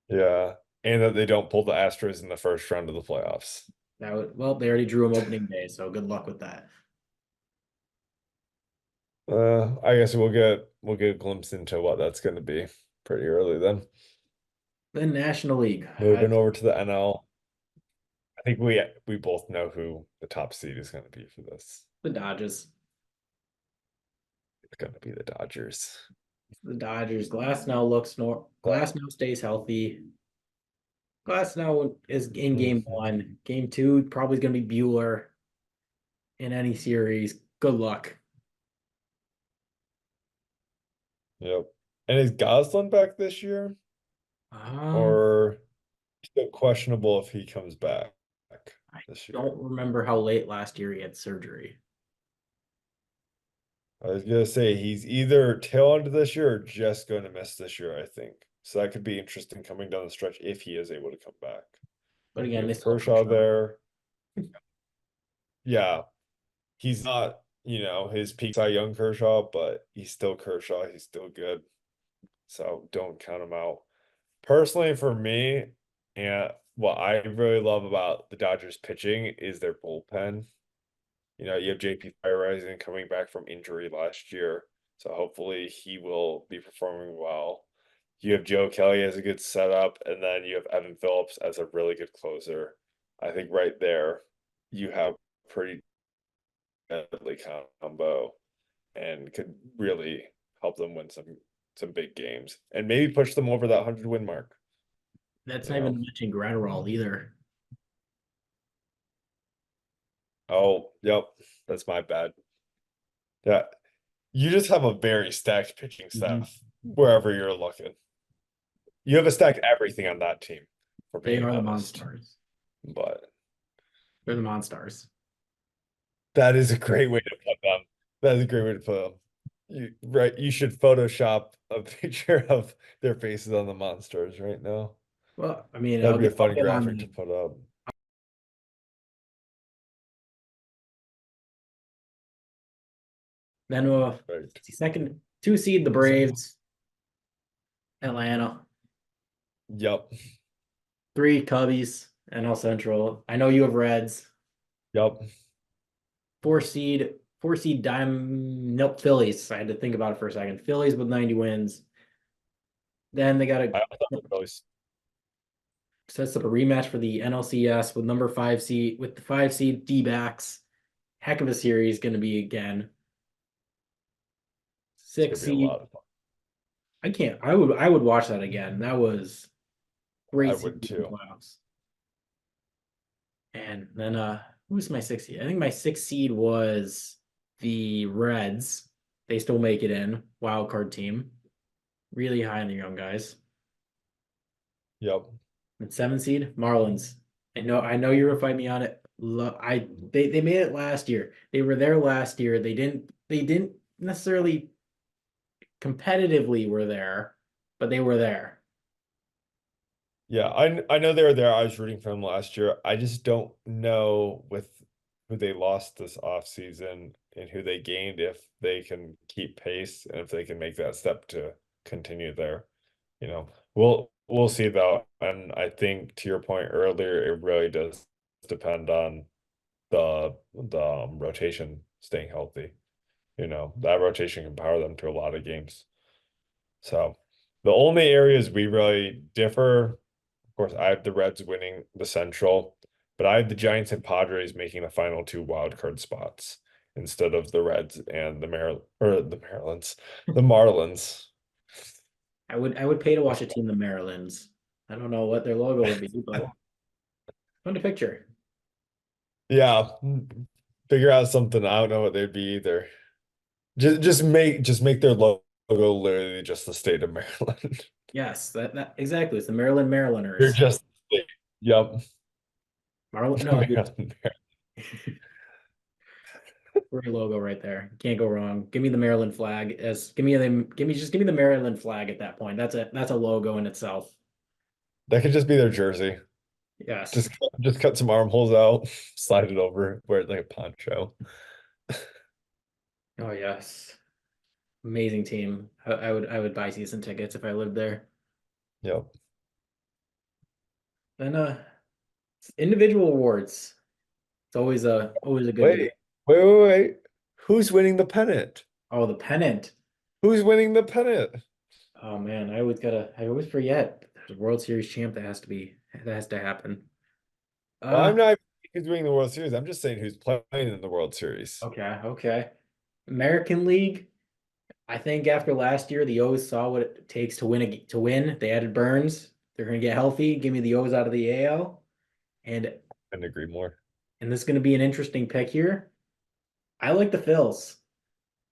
S2: Yeah, and that they don't pull the Astros in the first round of the playoffs.
S1: That would well, they already drew him opening day, so good luck with that.
S2: I guess we'll get a glimpse into what that's going to be pretty early then.
S1: Then National League,
S2: Moving over to the NL. I think we both know who the top seed is going to be for this.
S1: the Dodgers.
S2: It's going to be the Dodgers.
S1: The Dodgers. Glass now looks Glass now stays healthy. Glass now is in game
S2: Mhm.
S1: one. Game two probably is going to be Bueller in any series. Good luck.
S2: Yep. And is Goslin back this year?
S1: Um,
S2: Or still questionable if he comes back
S1: I
S2: this year?
S1: don't remember how late last year he had surgery.
S2: I was gonna say he's either tail end of this year or just going to miss this year, I think. So that could be interesting coming down the stretch if he is able to come back.
S1: But
S2: You
S1: again, they
S2: have
S1: still have
S2: Kershaw
S1: Kershaw.
S2: there. Yeah, he's not, his peak Cy Young Kershaw, but he's still Kershaw. He's still good. So don't count him out. Personally, for me, and what I really love about the Dodgers pitching is their bullpen. You have JP Rising coming back from injury last year, so hopefully he will be performing well. You have Joe Kelly as a good setup, and then you have Evan Phillips as a really good closer. I think right there you have pretty deadly combo and could really help them win some big games and maybe push them over that 100 win mark.
S1: That's
S2: You
S1: not even
S2: know.
S1: mentioning Gratterall either.
S2: Oh, yep, that's my bad. Yeah, you just have a very stacked pitching
S1: Mhm.
S2: staff wherever you're looking. You have a stacked everything on that team, for
S1: They
S2: being
S1: are the
S2: honest.
S1: Monstars.
S2: But
S1: They're the Monstars.
S2: that is a great way to put them. That is a great way to put them. You should Photoshop a picture of their faces on the monsters right now.
S1: Well, I mean,
S2: That'd be a
S1: I'll
S2: fun
S1: get on
S2: graphic to
S1: that.
S2: put up.
S1: Then
S2: Right.
S1: second 2 seed the Braves, Atlanta.
S2: Yep.
S1: Three Cubbies, NL Central. I know you have Reds.
S2: Yep.
S1: Four seed nope, Phillies. I had to think about it for a second. Phillies with 90 wins. Then they got a
S2: I also have the Phillies.
S1: sets up a rematch for the NLCS with number five seed with the five seed D-backs. Heck of a series going to be again.
S2: It's gonna
S1: Six
S2: be a
S1: seed.
S2: lot of fun.
S1: I would watch that again. That was
S2: I
S1: great series
S2: would
S1: in
S2: too.
S1: playoffs. And then who's my sixth seed? I think my sixth seed was the Reds. They still make it in. Wild card team. Really high on the young guys.
S2: Yep.
S1: And seven seed, Marlins. I know you're gonna fight me on it. They made it last year. They were there last year. They didn't necessarily competitively were there, but they were there.
S2: Yeah, I know they were there. I was rooting for them last year. I just don't know with who they lost this offseason and who they gained if they can keep pace and if they can make that step to continue there. We'll see though. And I think to your point earlier, it really does depend on the rotation staying healthy. That rotation can power them to a lot of games. So the only areas we really differ, of course, I have the Reds winning the Central, but I have the Giants and Padres making the final two wild card spots instead of the Reds and the Marylands, the Marlins.
S1: I would pay to watch a team the Marylands. I don't know what their logo would be, but fun to picture.
S2: Yeah, figure out something. I don't know what they'd be either. Just make their logo literally just the state of Maryland.
S1: Yes, that exactly. It's the Maryland
S2: You're
S1: Marylanders.
S2: just the state. Yep.
S1: Marlin, no, dude,
S2: Maryland.
S1: great logo right there. Can't go wrong. Give me the Maryland flag as give me the Maryland flag at that point. That's a logo in itself.
S2: That could just be their jersey.
S1: Yes.
S2: Just cut some armholes out, slide it over, wear it like a poncho.
S1: Oh yes. Amazing team. I would buy season tickets if I lived there.
S2: Yep.
S1: Then individual awards. It's always a good debate.
S2: Wait. Who's winning the pennant?
S1: Oh, the pennant.
S2: Who's winning the pennant?
S1: Oh man, I always forget. There's a World Series champ that has to happen.
S2: Well, I'm
S1: Uh
S2: not who's winning the World Series. I'm just saying who's playing in the World Series.
S1: okay. American League. I think after last year, the O's saw what it takes to win. They added Burns. They're gonna get healthy. Give me the O's out of the AL. And
S2: Couldn't agree more.
S1: and this is gonna be an interesting pick here. I like the Phils.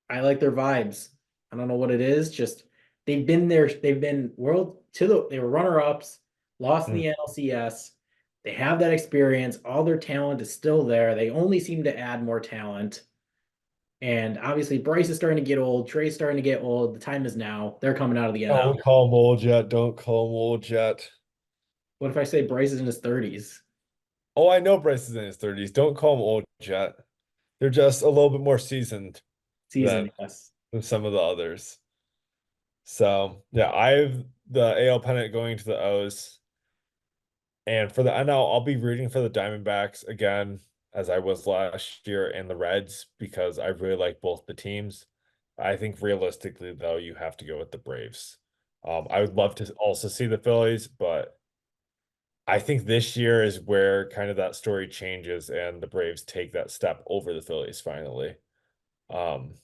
S1: I like their vibes. I don't know what it is. Just they've been there. They've been they were runner ups, lost in
S2: Hmm.
S1: the NLCS. They have that experience. All their talent is still there. They only seem to add more talent. And obviously, Bryce is starting to get old. Trey's starting to get old. The time is now. They're coming out of the NL.
S2: Don't call him old yet. Don't call him old yet.
S1: What if I say Bryce is in his 30s
S2: Oh, I know Bryce is in his 30s. Don't call him old yet. They're just a little bit more seasoned
S1: season?
S2: than,
S1: Yes.
S2: than some of the others. So yeah, I have the AL pennant going to the O's. And for the NL, I'll be rooting for the Diamondbacks again, as I was last year, and the Reds because I really like both the teams. I think realistically, though, you have to go with the Braves. I would love to also see the Phillies, but I think this year is where kind of that story changes and the Braves take that step over the Phillies finally. Um,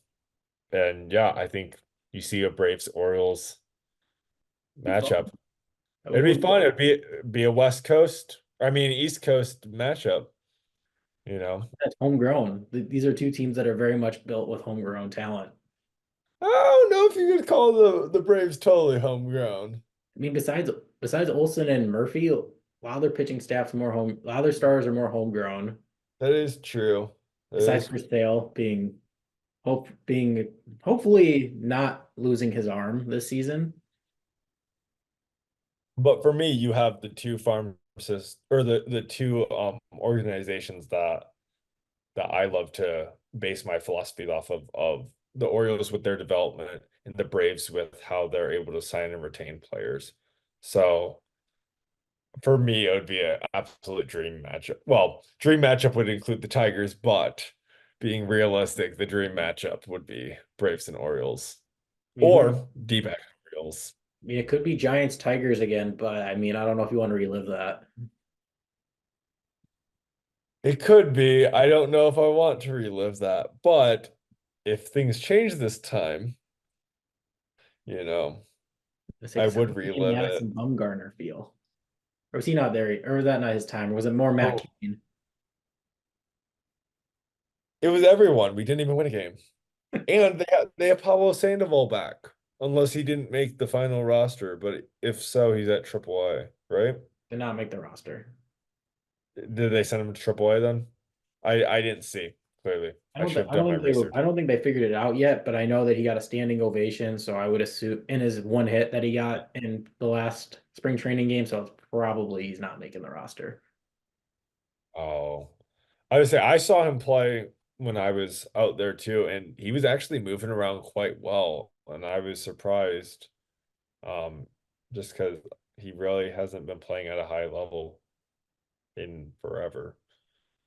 S2: and yeah, I think you see a Braves Orioles
S1: Be fun.
S2: matchup.
S1: It
S2: It'd be
S1: would
S2: fun. It'd be a West Coast, I mean East Coast matchup, you know.
S1: That's homegrown. These are two teams that are very much built with homegrown talent.
S2: I don't know if you could call the Braves totally homegrown.
S1: I mean, besides Olson and Murphy, a lot of their pitching staff's a lot of their stars are more homegrown.
S2: That is true. That
S1: Besides
S2: is,
S1: Chris Sale being hopefully not losing his arm this season.
S2: but for me, you have the two pharmacists or the two organizations that I love to base my philosophy off of the Orioles with their development and the Braves with how they're able to sign and retain players. So for me, it would be an absolute dream matchup. Well, dream matchup would include the Tigers, but being realistic, the dream matchup would be Braves and Orioles
S1: I mean,
S2: or D-back Orioles.
S1: I mean, it could be Giants Tigers again, but I mean, I don't know if you want to relive that.
S2: It could be. I don't know if I want to relive that, but if things change this time, you know,
S1: It's
S2: I
S1: like
S2: would
S1: 17
S2: relive it.
S1: Madison Bumgarner feel. Or was he not there? Or was that not his time? Or was it more Matt
S2: Oh,
S1: Cain?
S2: it was everyone. We didn't even win a game. And they have Pablo Sandoval back, unless he didn't make the final roster. But if so, he's at AAA, right?
S1: Did not make the roster.
S2: Did they send him to AAA then? I didn't see clearly. I should have
S1: I
S2: done
S1: don't
S2: my
S1: think they were,
S2: research.
S1: I don't think they figured it out yet, but I know that he got a standing ovation. So I would assume in his one hit that he got in the last spring training game. So it's probably he's not making the roster.
S2: Oh, I would say I saw him play when I was out there too, and he was actually moving around quite well, and I was surprised, um, just because he really hasn't been playing at a high level in forever.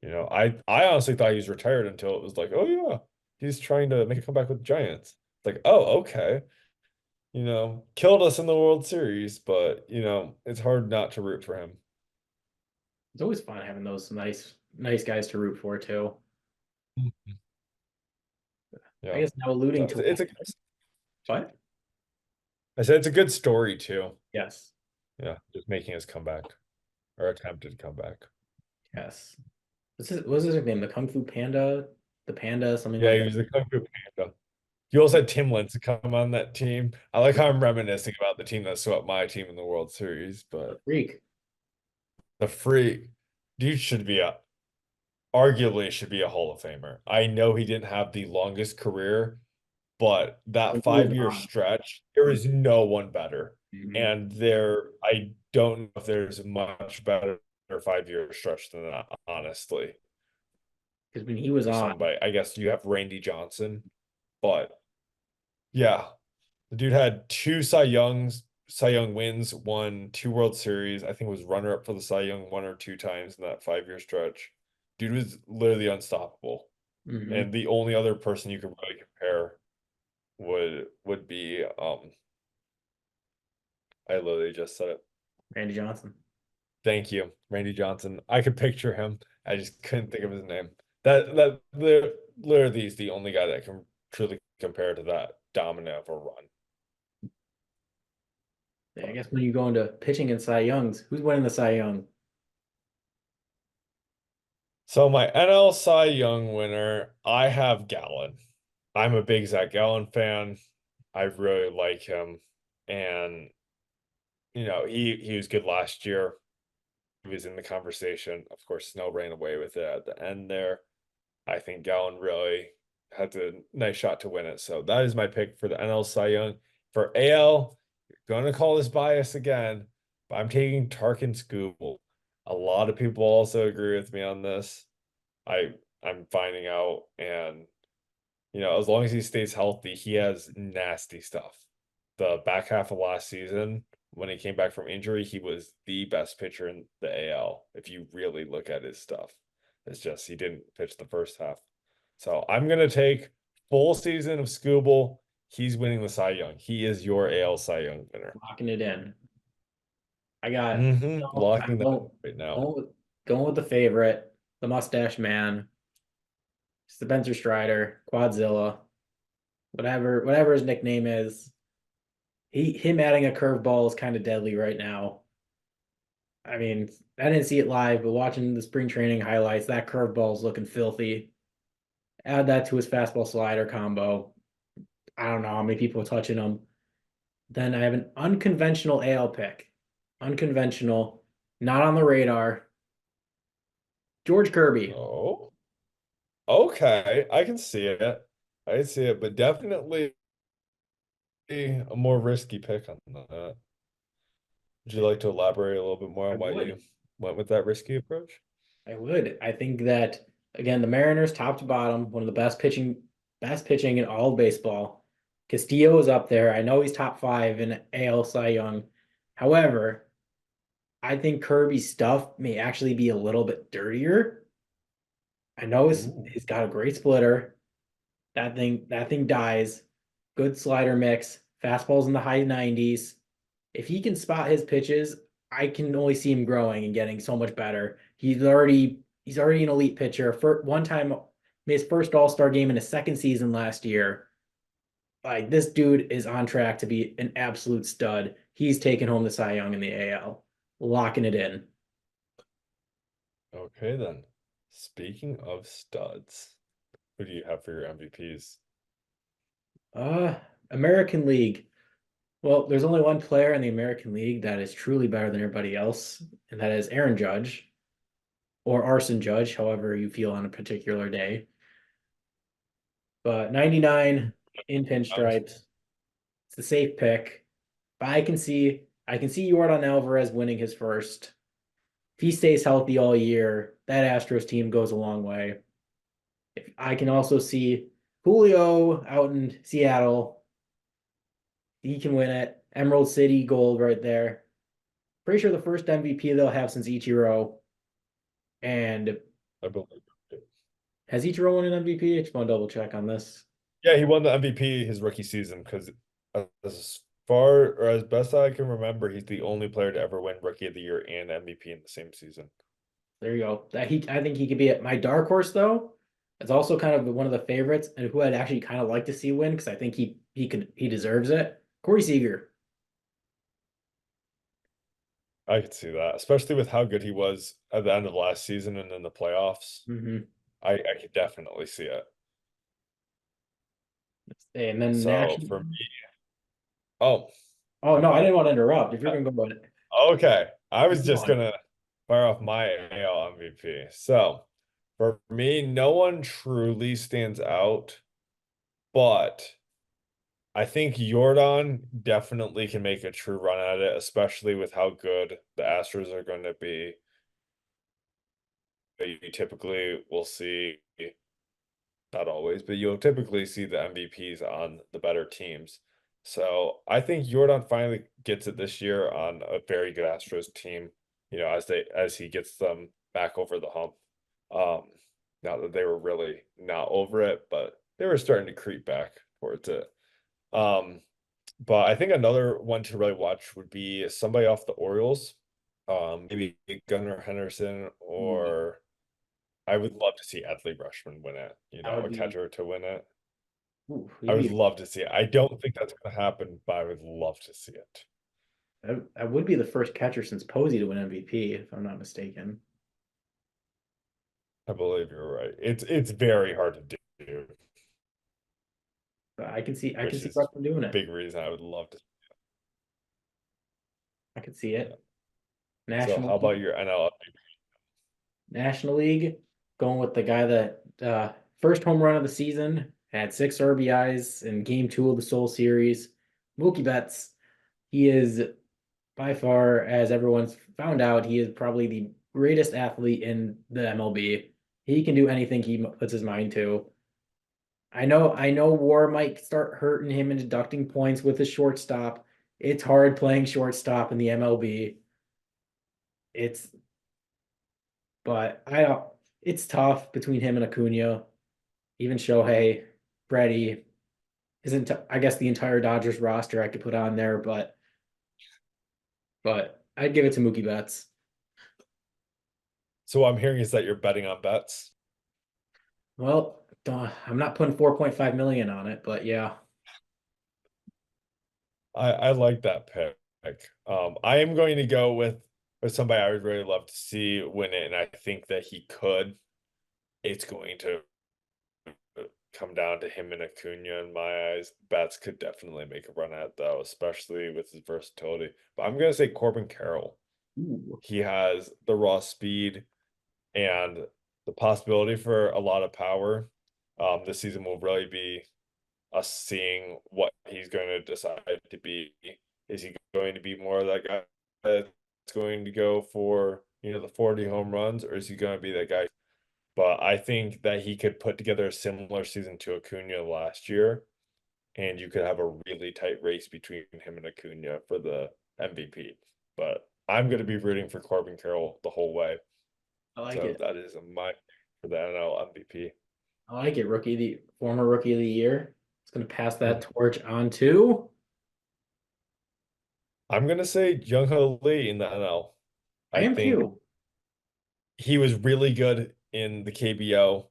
S2: I honestly thought he was retired until it was like, oh yeah, he's trying to make a comeback with the Giants. It's like, oh, okay. Killed us in the World Series, but it's hard not to root for him.
S1: It's always fun having those nice guys to root for too. I
S2: Yeah.
S1: guess now
S2: So
S1: alluding
S2: it's,
S1: to
S2: it's a
S1: what?
S2: I said it's a good story too.
S1: Yes,
S2: Yeah, just making his comeback or attempted comeback.
S1: yes. What's his name? The Kung Fu Panda, the Panda, something
S2: Yeah,
S1: like
S2: he
S1: that.
S2: was the Kung Fu Panda. You also had Tim Lincecum to come on that team. I like how I'm reminiscing about the team that swept my team in the World Series,
S1: The
S2: but
S1: Freak.
S2: the freak dude arguably should be a Hall of Famer. I know he didn't have the longest career, but that
S1: When he was
S2: 5 year
S1: on.
S2: stretch, there is no one better.
S1: Mhm.
S2: And I don't know if there's a much better 5 year stretch than that, honestly.
S1: Because when he was
S2: For
S1: on,
S2: somebody, I guess you have Randy Johnson, but yeah, the dude had two Cy Young wins, won two World Series. I think was runner up for the Cy Young one or two times in that 5 year stretch. Dude was literally unstoppable.
S1: mhm,
S2: And the only other person you could really compare would be I literally just said it.
S1: Randy Johnson.
S2: Thank you, Randy Johnson. I could picture him. I just couldn't think of his name. That literally is the only guy that can truly compare to that dominant of a run.
S1: I guess when you go into pitching and Cy Youngs, who's winning the Cy Young?
S2: So my NL Cy Young winner, I have Gallen. I'm a big Zach Gallen fan. I really like him, and he was good last year. He was in the conversation. Of course, Snow ran away with it at the end there. I think Gallen really had a nice shot to win it. So that is my pick for the NL Cy Young. For AL, you're gonna call this bias again, but I'm taking Tarkin Skubal. A lot of people also agree with me on this. I I'm finding out, and as long as he stays healthy, he has nasty stuff. The back half of last season, when he came back from injury, he was the best pitcher in the AL. If you really look at his stuff, it's just he didn't pitch the first half. So I'm gonna take full season of Scooble. He's winning the Cy Young. He is your AL Cy Young winner.
S1: Locking it in. I got,
S2: Locking
S1: I'm
S2: that right now.
S1: going with, going with the favorite, the mustache man, Spencer Strider, Quadzilla, whatever his nickname is. Him adding a curveball is kind of deadly right now. I mean, I didn't see it live, but watching the spring training highlights, that curveball is looking filthy. Add that to his fastball slider combo. I don't know how many people are touching him. Then I have an unconventional AL pick. Unconventional, not on the radar. George Kirby.
S2: Oh, okay. I can see it. I can see it, but definitely a more risky pick on that. Would you like to elaborate a little bit more
S1: I
S2: on why
S1: would.
S2: you went with that risky approach?
S1: I would. I think that again, the Mariners, top to bottom, one of the best pitching in all of baseball. Castillo is up there. I know he's top five in AL Cy Young. However, I think Kirby's stuff may actually be a little bit dirtier. I know
S2: Ooh,
S1: he's got a great splitter. That thing dies. Good slider mix. Fastballs in the high 90s. If he can spot his pitches, I can only see him growing and getting so much better. He's already an elite pitcher. For one time, his first All-Star game in his second season last year. Like this dude is on track to be an absolute stud. He's taking home the Cy Young in the AL, locking it in.
S2: okay then. Speaking of studs, who do you have for your MVPs?
S1: Uh, American League. Well, there's only one player in the American League that is truly better than everybody else, and that is Aaron Judge or Arson Judge, however you feel on a particular day. But 99 in pinstripes, it's the safe pick. But I can see Jordan Alvarez winning his first. If he stays healthy all year, that Astros team goes a long way. If I can also see Julio out in Seattle, he can win it. Emerald City Gold right there. Pretty sure the first MVP they'll have since Ichiro. And
S2: I believe it.
S1: has Ichiro won an MVP? I just want to double check on this.
S2: Yeah, he won the MVP his rookie season because as far or as best I can remember, he's the only player to ever win Rookie of the Year and MVP in the same season.
S1: There you go. I think he could be at my dark horse though. It's also kind of one of the favorites, and who I'd actually kind of like to see win because I think he deserves it. Corey Seager.
S2: I could see that, especially with how good he was at the end of last season and in the playoffs.
S1: Hmm.
S2: I could definitely see it.
S1: And then
S2: So
S1: national.
S2: for me, oh,
S1: Oh
S2: my
S1: no, I
S2: bad.
S1: didn't want to interrupt. If you're gonna go on it,
S2: Okay, I was
S1: keep
S2: just
S1: going.
S2: gonna fire off my AL MVP. So for me, no one truly stands out, but I think Jordan definitely can make a true run at it, especially with how good the Astros are going to be. You typically will see, not always, but you'll typically see the MVPs on the better teams. So I think Jordan finally gets it this year on a very good Astros team, as he gets them back over the hump. Um, Not that they were really not over it, but they were starting to creep back towards it. Um, but I think another one to really watch would be somebody off the Orioles. Maybe Gunnar Henderson,
S1: Ooh,
S2: or I would love to see Adley Rutschman win it,
S1: that would
S2: a
S1: be.
S2: catcher to win it.
S1: Ooh,
S2: I
S1: he'd
S2: would
S1: be.
S2: love to see it. I don't think that's going to happen, but I would love to see it.
S1: That would be the first catcher since Posey to win MVP, if I'm not mistaken.
S2: I believe you're right. It's very hard to do,
S1: But I can
S2: which
S1: see
S2: is
S1: Rutschman doing
S2: a
S1: it.
S2: big reason I would love to.
S1: I could see
S2: Yeah.
S1: it.
S2: So
S1: National
S2: how about your NL?
S1: National League, going with the guy that first home run of the season had 6 RBIs in Game 2 of the Soul Series. Mookie Betts, he is by far, as everyone's found out, he is probably the greatest athlete in the MLB. He can do anything he puts his mind to. I know WAR might start hurting him and deducting points with his shortstop. It's hard playing shortstop in the MLB. It's but I don't it's tough between him and Acuna, even Shohei, Freddie, isn't I guess the entire Dodgers roster I could put on there, but I'd give it to Mookie Betts.
S2: So what I'm hearing is that you're betting on bets.
S1: Well, I'm not putting 4.5 million on it, but yeah.
S2: I like that pick. I am going to go with somebody I would really love to see win it, and I think that he could. It's going to come down to him and Acuna in my eyes. Bats could definitely make a run at it, though, especially with his versatility. But I'm gonna say Corbin Carroll.
S1: Ooh.
S2: He has the raw speed and the possibility for a lot of power. This season will really be us seeing what he's going to decide to be. Is he going to be more of that guy that's going to go for, the 40 home runs, or is he going to be that guy? But I think that he could put together a similar season to Acuna last year, and you could have a really tight race between him and Acuna for the MVP. But I'm going to be rooting for Corbin Carroll the whole way.
S1: I like
S2: So
S1: it.
S2: that is my for the NL MVP.
S1: I like it. Former rookie of the year. It's going to pass that
S2: Mhm.
S1: torch on to.
S2: I'm going to say Jung Ho Lee in the NL.
S1: I
S2: I
S1: am
S2: think
S1: too.
S2: he was really good in the KBO.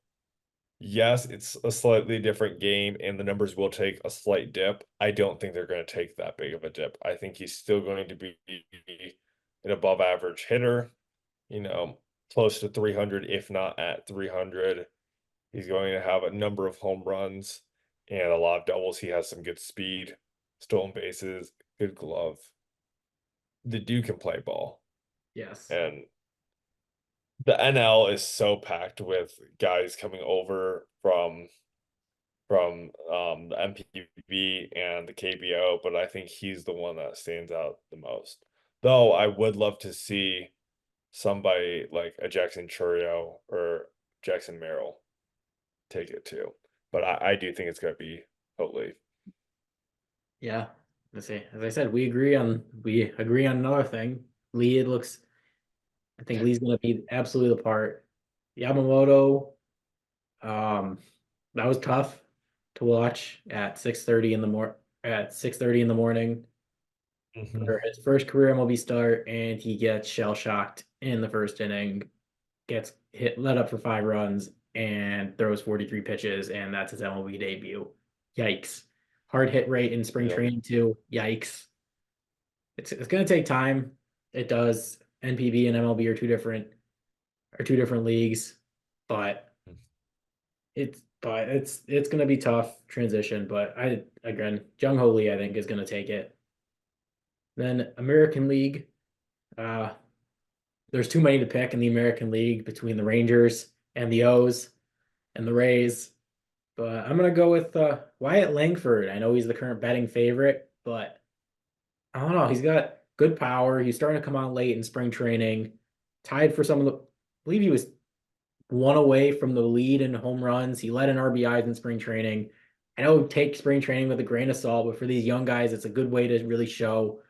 S2: Yes, it's a slightly different game, and the numbers will take a slight dip. I don't think they're going to take that big of a dip. I think he's still going to be an above average hitter, you know, close to 300, if not at 300. He's going to have a number of home runs and a lot of doubles. He has some good speed, stolen bases, good glove. The dude can play ball.
S1: Yes.
S2: And the NL is so packed with guys coming over from the MPB and the KBO, but I think he's the one that stands out the most. Though I would love to see somebody like a Jackson Churio or Jackson Merrill take it too. But I do think it's gonna be Oatley.
S1: Yeah. Let's see. As I said, we agree on another thing. Lee, it looks. I think Lee's going to be absolutely the part. Yamamoto. Um, that was tough to watch at 6:30 in the morning
S2: Mhm.
S1: for his first career MLB start, and he gets shell shocked in the first inning, gets hit, let up for 5 runs, and throws 43 pitches, and that's his MLB debut. Yikes! Hard hit rate in spring
S2: Yep.
S1: training too. Yikes! It's going to take time. It does. NPB and MLB are two different leagues, but it's going to be tough transition. But I again, Jung Ho Lee I think is going to take it. Then American League, uh, there's too many to pick in the American League between the Rangers and the O's and the Rays. But I'm gonna go with Wyatt Langford. I know he's the current betting favorite, but I don't know. He's got good power. He's starting to come on late in spring training. Tied for some of the, I believe he was one away from the lead in home runs. He led in RBIs in spring training. I know take spring training with a grain of salt, but for these young guys, it's a good way to really show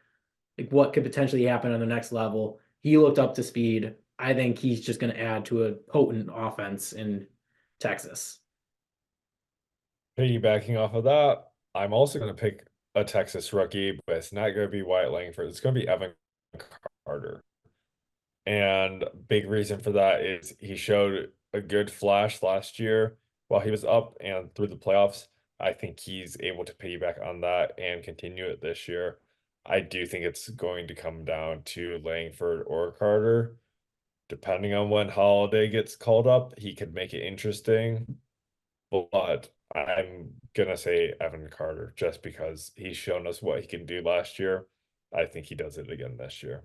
S1: like what could potentially happen on the next level. He looked up to speed. I think he's just going to add to a potent offense in Texas.
S2: Piggybacking off of that, I'm also gonna pick a Texas rookie, but it's not gonna be Wyatt Langford. It's gonna be Evan Carter. And big reason for that is he showed a good flash last year while he was up and through the playoffs. I think he's able to piggyback on that and continue it this year. I do think it's going to come down to Langford or Carter. Depending on when Holiday gets called up, he could make it interesting. But I'm gonna say Evan Carter just because he's shown us what he can do last year. I think he does it again this year.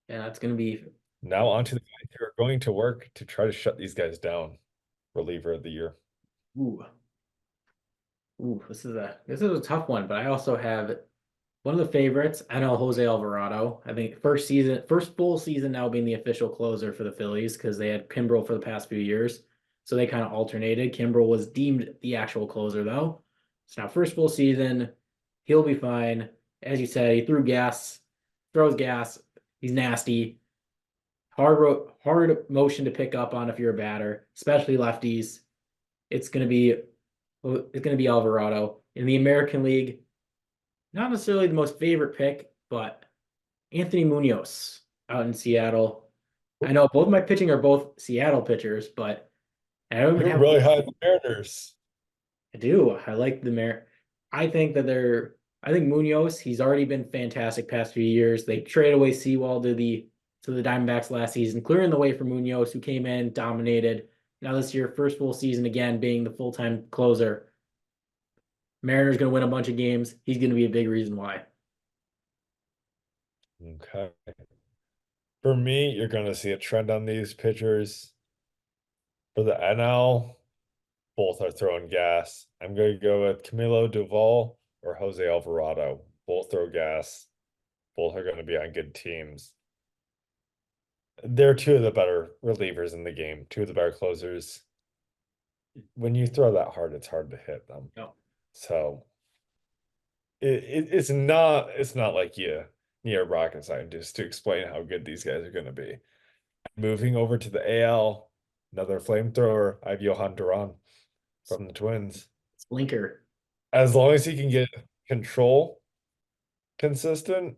S1: Yeah, that's going to be.
S2: Now on to the guys who are going to work to try to shut these guys down. Reliever of the year.
S1: Ooh, ooh, this is a tough one, but I also have one of the favorites. I know Jose Alvarado. I think first full season now being the official closer for the Phillies because they had Kimbrel for the past few years, so they kind of alternated. Kimbrel was deemed the actual closer though, so now first full season, he'll be fine. As you said, he throws gas. He's nasty. Hard motion to pick up on if you're a batter, especially lefties. It's gonna be it's gonna be Alvarado in the American League. Not necessarily the most favorite pick, but Anthony Munoz out in Seattle. I know both my pitching are both Seattle pitchers, but I don't even
S2: You're
S1: have.
S2: really high on the Mariners.
S1: I do. I like the Mar. I think that they're. I think Munoz. He's already been fantastic past few years. They traded away Sewell to the Diamondbacks last season, clearing the way for Munoz, who came in dominated. Now this year, first full season again, being the full time closer. Mariners going to win a bunch of games. He's going to be a big reason why.
S2: Okay. For me, you're going to see a trend on these pitchers. For the NL, both are throwing gas. I'm going to go with Camilo Duval or Jose Alvarado. Both throw gas. Both are going to be on good teams. They're two of the better relievers in the game, two of the better closers. When you throw that hard, it's hard to hit them.
S1: No.
S2: So it's not like rocket scientist to explain how good these guys are going to be. Moving over to the AL, another flamethrower. I have Johan Duran from the Twins.
S1: Blinker.
S2: As long as he can get control consistent,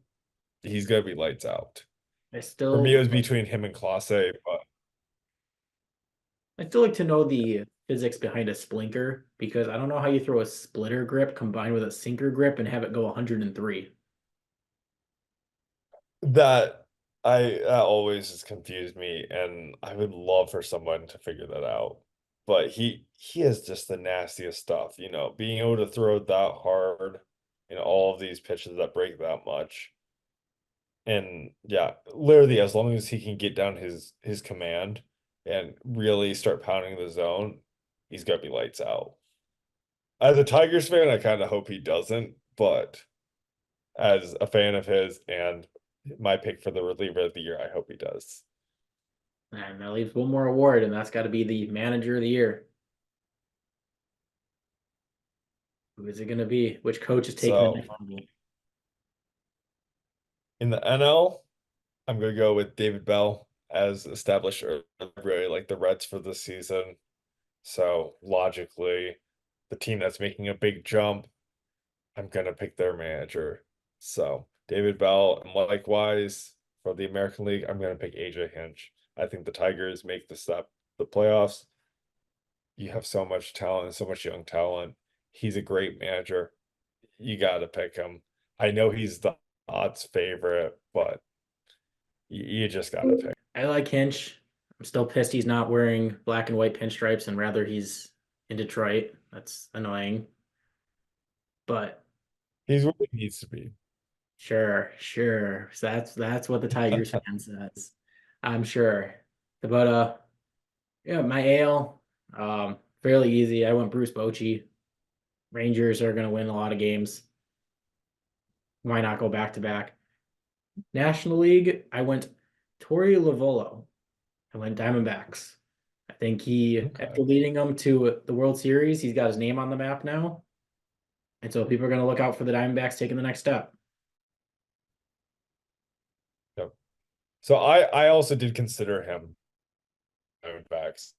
S2: he's gonna be lights out.
S1: I
S2: For me, it
S1: still
S2: was between him and Clase, but
S1: I still like to know the physics behind a splinker because I don't know how you throw a splitter grip combined with a sinker grip and have it go 103.
S2: that that always has confused me, and I would love for someone to figure that out. But he has just the nastiest stuff, being able to throw that hard in all of these pitches that break that much. And yeah, literally as long as he can get down his command and really start pounding the zone, he's gonna be lights out. As a Tigers fan, I kind of hope he doesn't, but as a fan of his and my pick for the reliever of the year, I hope he does.
S1: And that leaves one more award, and that's got to be the manager of the year. Who is it going to be? Which coach is taking the
S2: So
S1: next one?
S2: in the NL, I'm gonna go with David Bell as established really like the Reds for this season. So logically, the team that's making a big jump, I'm gonna pick their manager. So David Bell, and likewise for the American League, I'm gonna pick AJ Hinch. I think the Tigers make the playoffs. You have so much talent, so much young talent. He's a great manager. You gotta pick him. I know he's the odds favorite, but you just gotta pick.
S1: I like Hinch. I'm still pissed he's not wearing black and white pinstripes and rather he's in Detroit. That's annoying. But
S2: He's where he needs to be.
S1: sure, sure. So that's what the Tigers fan says. I'm sure. But yeah, my AL, fairly easy. I went Bruce Bochy. Rangers are gonna win a lot of games. Why not go back to back? National League, I went Torey Lovullo. I went Diamondbacks. I think he,
S2: Okay.
S1: after leading them to the World Series, he's got his name on the map now. And so people are going to look out for the Diamondbacks taking the next step.
S2: Yep. So I also did consider him Diamondbacks,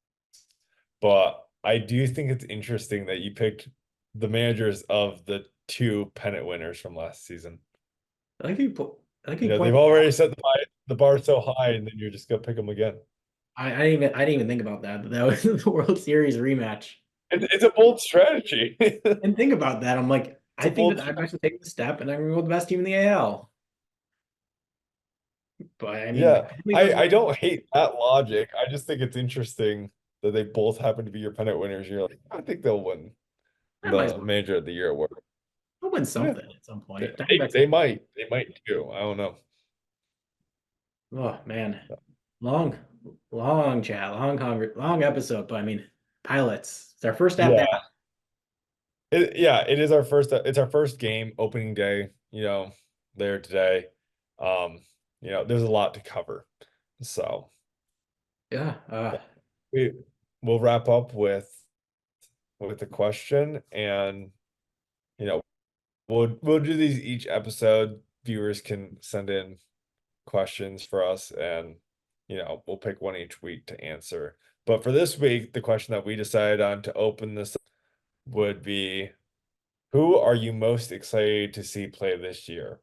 S2: but I do think it's interesting that you picked the managers of the two pennant winners from last season.
S1: I think he put, I think he
S2: They've
S1: pointed
S2: already
S1: out.
S2: set the bar so high, and then you're just gonna pick them again.
S1: I didn't even think about that. But that was the World Series rematch.
S2: It's a bold strategy. It's
S1: And think about that. I'm like, I
S2: a
S1: think
S2: bold
S1: that I'm
S2: strategy.
S1: actually taking the step and I'm going to go with the best team in the AL. But I mean,
S2: Yeah,
S1: I think that's
S2: I don't hate that logic. I just think it's interesting that they both happen to be your pennant winners. You're like, I think they'll win
S1: I might as
S2: the
S1: well.
S2: manager of the year award.
S1: I'll win
S2: Yeah,
S1: something at some
S2: they,
S1: point.
S2: they,
S1: Diamondbacks.
S2: they might. They might too. I don't know.
S1: Oh man, long, long chat, long episode. But I mean, pilots. It's our first at bat.
S2: Yeah. Yeah, it is our first it's our first game opening day, there today. Um, there's a lot to cover. So
S1: Yeah.
S2: we we'll wrap up with the question, and you know, we'll do these each episode. Viewers can send in questions for us, and we'll pick one each week to answer. But for this week, the question that we decided on to open this would be, who are you most excited to see play this year?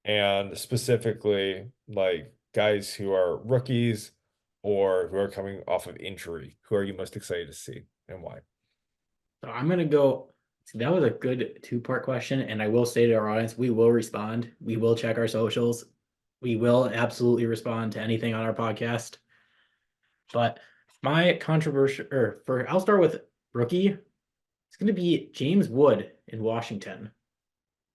S2: And specifically, like guys who are rookies or who are coming off of injury, who are you most excited to see and why?
S1: So I'm gonna go. See, that was a good two-part question, and I will say to our audience, we will respond. We will check our socials. We will absolutely respond to anything on our podcast. But my controversial, or for I'll start with rookie. It's going to be James Wood in Washington.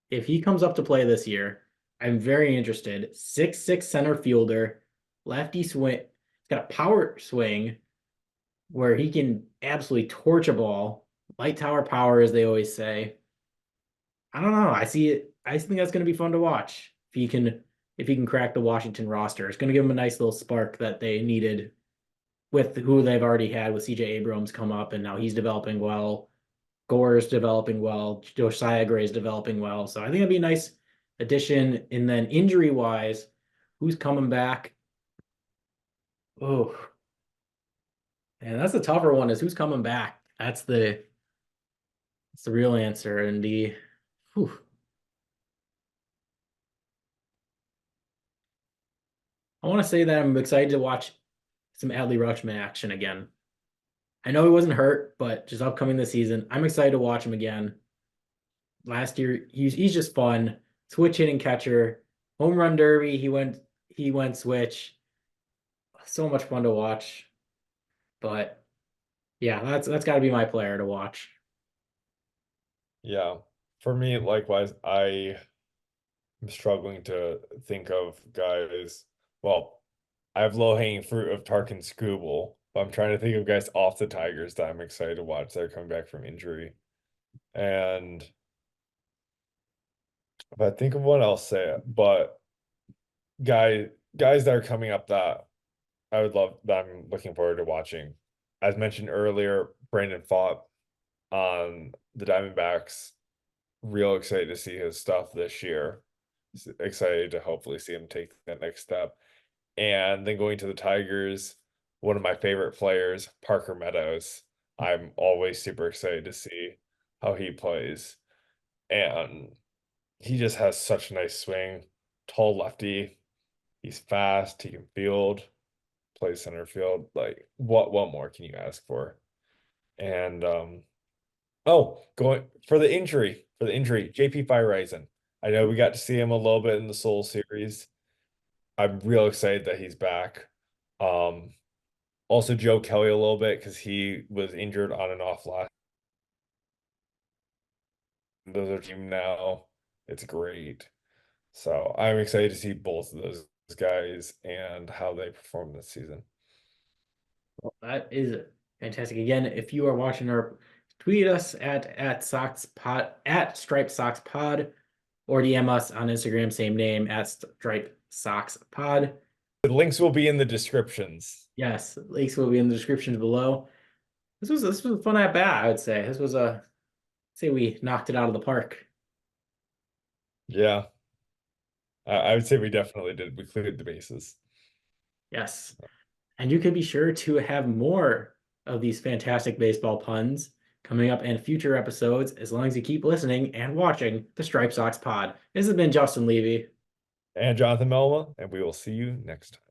S1: If he comes up to play this year, I'm very interested. 6'6" center fielder, lefty swing. He's got a power swing where he can absolutely torch a ball. Light tower power, as they always say. I don't know. I see it. I think that's going to be fun to watch. If he can crack the Washington roster, it's going to give him a nice little spark that they needed with who they've already had with CJ Abrams come up, and now he's developing well. Gore is developing well. Josiah Gray is developing well. So I think it'd be addition. And then injury wise, who's coming back? Oh, and that's the tougher one is who's coming back. That's the real answer. And whew, I want to say that I'm excited to watch some Adley Rutschman action again. I know he wasn't hurt, but just upcoming this season, I'm excited to watch him again. Last year, he's just fun. Switch hitting catcher, home run derby. He went switch. So much fun to watch. But yeah, that's got to be my player to watch.
S2: Yeah. For me, likewise, I am struggling to think of guys. Well, I have low-hanging fruit of Tarkin Skubal, but I'm trying to think of guys off the Tigers that I'm excited to watch. They're coming back from injury. And if I think of one, I'll say it. But guys that are coming up that I would love that I'm looking forward to watching. As mentioned earlier, Brandon Pfaadt on the Diamondbacks. Real excited to see his stuff this year. Excited to hopefully see him take that next step. And then going to the Tigers, one of my favorite players, Parker Meadows. I'm always super excited to see how he plays. And he just has such a nice swing. Tall lefty. He's fast. He can field, play center field. Like what more can you ask for? And going for the injury, JP Fireisen. I know we got to see him a little bit in the Soul series. I'm real excited that he's back. Um, Also Joe Kelly a little bit because he was injured on and off last. Those are team now. It's great. So I'm excited to see both of those guys and how they perform this season.
S1: Well, that is fantastic. Again, if you are watching our tweet us at Sox Pod at Stripe Sox Pod or DM us on Instagram, same name at Stripe Sox Pod.
S2: The links will be in the descriptions.
S1: Yes, links will be in the descriptions below. This was a fun at bat, I would say. This was a say we knocked it out of the park.
S2: Yeah, I would say we definitely did. We cleared the bases.
S1: Yes. And you can be sure to have more of these fantastic baseball puns coming up in future episodes as long as you keep listening and watching the Stripe Sox Pod. This has been Justin Levy.
S2: And Jonathan Melma, and we will see you next time.